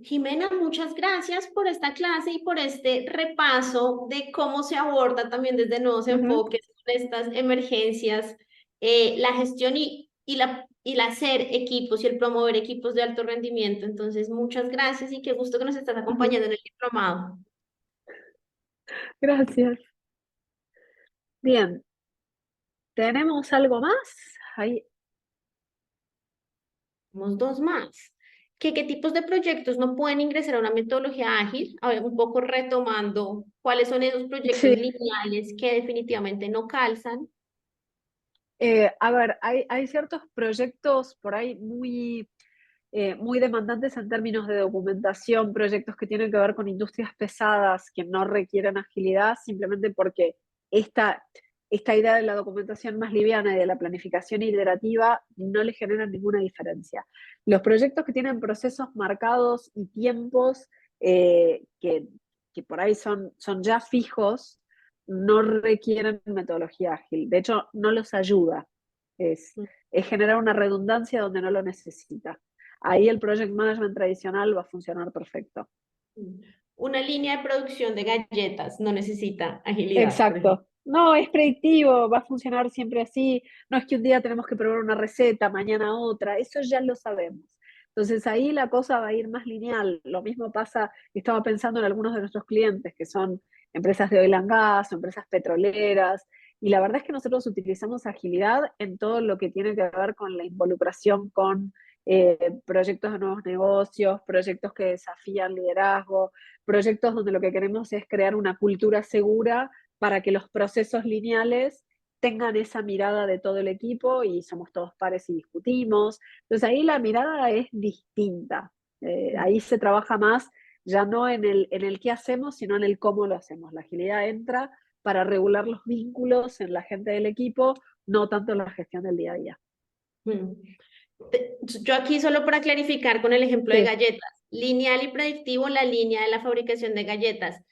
Jimena, muchas gracias por esta clase y por este repaso de cómo se aborda también desde nuevos Ujú. enfoques con estas emergencias, la gestión y el hacer equipos y el promover equipos de alto rendimiento. Entonces, muchas gracias y qué gusto que nos estás Ujú. acompañando en el diplomado. Gracias. Bien, ¿tenemos algo más? Ahí. Tenemos dos más. ¿Qué tipos de proyectos no pueden ingresar a una metodología ágil? A ver, un poco retomando cuáles son esos proyectos Sí. lineales que definitivamente no calzan. A ver, hay ciertos proyectos por ahí muy demandantes en términos de documentación, proyectos que tienen que ver con industrias pesadas que no requieren agilidad, simplemente porque esta, esta idea de la documentación más liviana y de la planificación iterativa no le genera ninguna diferencia. Los proyectos que tienen procesos marcados y tiempos que por ahí son ya fijos, no requieren metodología ágil. De hecho, no los ayuda. Es, es generar una redundancia donde no lo necesita. Ahí el project management tradicional va a funcionar perfecto. Una línea de producción de galletas no necesita agilidad, por ejemplo. Exacto. No, es predictivo, va a funcionar siempre así. No es que un día tenemos que probar una receta, mañana otra, eso ya lo sabemos. Entonces ahí la cosa va a ir más lineal. Lo mismo pasa, estaba pensando en algunos de nuestros clientes, que son empresas de oil and gas o empresas petroleras, y la verdad es que nosotros utilizamos agilidad en todo lo que tiene que ver con la involucración con proyectos de nuevos negocios, proyectos que desafían liderazgo, proyectos donde lo que queremos es crear una cultura segura para que los procesos lineales tengan esa mirada de todo el equipo y somos todos pares y discutimos. Entonces ahí la mirada es distinta. Ahí se trabaja más ya no en el qué hacemos, sino en el cómo lo hacemos. La agilidad entra para regular los vínculos en la gente del equipo, no tanto en la gestión del día a día. Mm. Yo aquí solo para clarificar con el ejemplo de Sí, galletas, lineal y predictivo, la línea de la fabricación de galletas.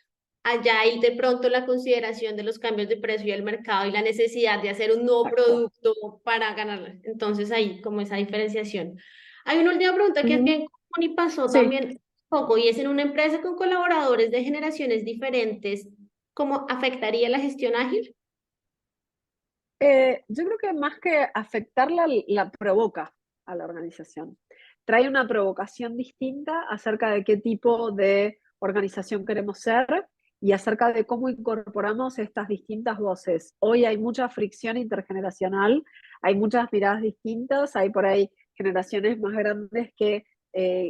Allá hay de pronto la consideración de los cambios de precio del mercado y la necesidad de hacer un nuevo exacto. producto para ganar. Entonces ahí como esa diferenciación. Hay una última pregunta que es Ujú. bien común y pasó Sí. también poco, y es en una empresa con colaboradores de generaciones diferentes, ¿cómo afectaría la gestión ágil? Yo creo que más que afectarla, la provoca a la organización. Trae una provocación distinta acerca de qué tipo de organización queremos ser y acerca de cómo incorporamos estas distintas voces. Hoy hay mucha fricción intergeneracional, hay muchas miradas distintas, hay por ahí generaciones más grandes que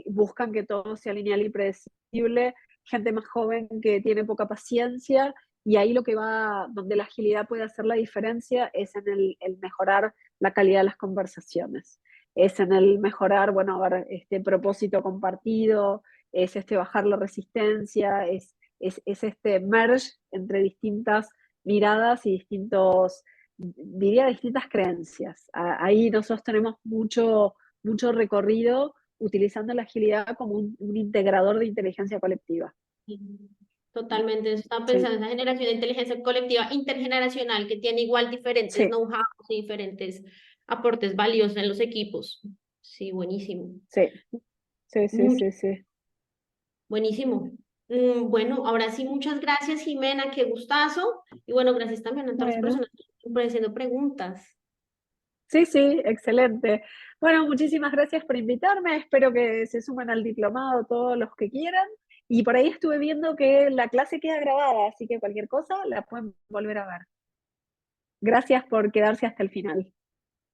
buscan que todo sea lineal y predecible, gente más joven que tiene poca paciencia, y ahí lo que va, donde la agilidad puede hacer la diferencia es en el mejorar la calidad de las conversaciones, es en el mejorar, bueno, a ver, este propósito compartido, es este bajar la resistencia, es este merge entre distintas miradas y distintos, diría, distintas creencias. Ahí nosotros tenemos mucho recorrido utilizando la agilidad como un integrador de inteligencia colectiva. Totalmente, estaba Sí, pensando en esa generación de inteligencia colectiva intergeneracional que tiene igual diferentes sí, know-how y diferentes aportes valiosos en los equipos. Sí, buenísimo. sí, sí, sí, Mucho, sí, sí. buenísimo. Bueno, ahora sí, muchas gracias, Jimena, qué gustazo. Y bueno, gracias también a todas las Bueno, personas que están haciendo preguntas. sí, sí, excelente. Bueno, muchísimas gracias por invitarme. Espero que se sumen al diplomado todos los que quieran. Y por ahí estuve viendo que la clase queda grabada, así que cualquier cosa la pueden volver a ver. Gracias por quedarse hasta el final.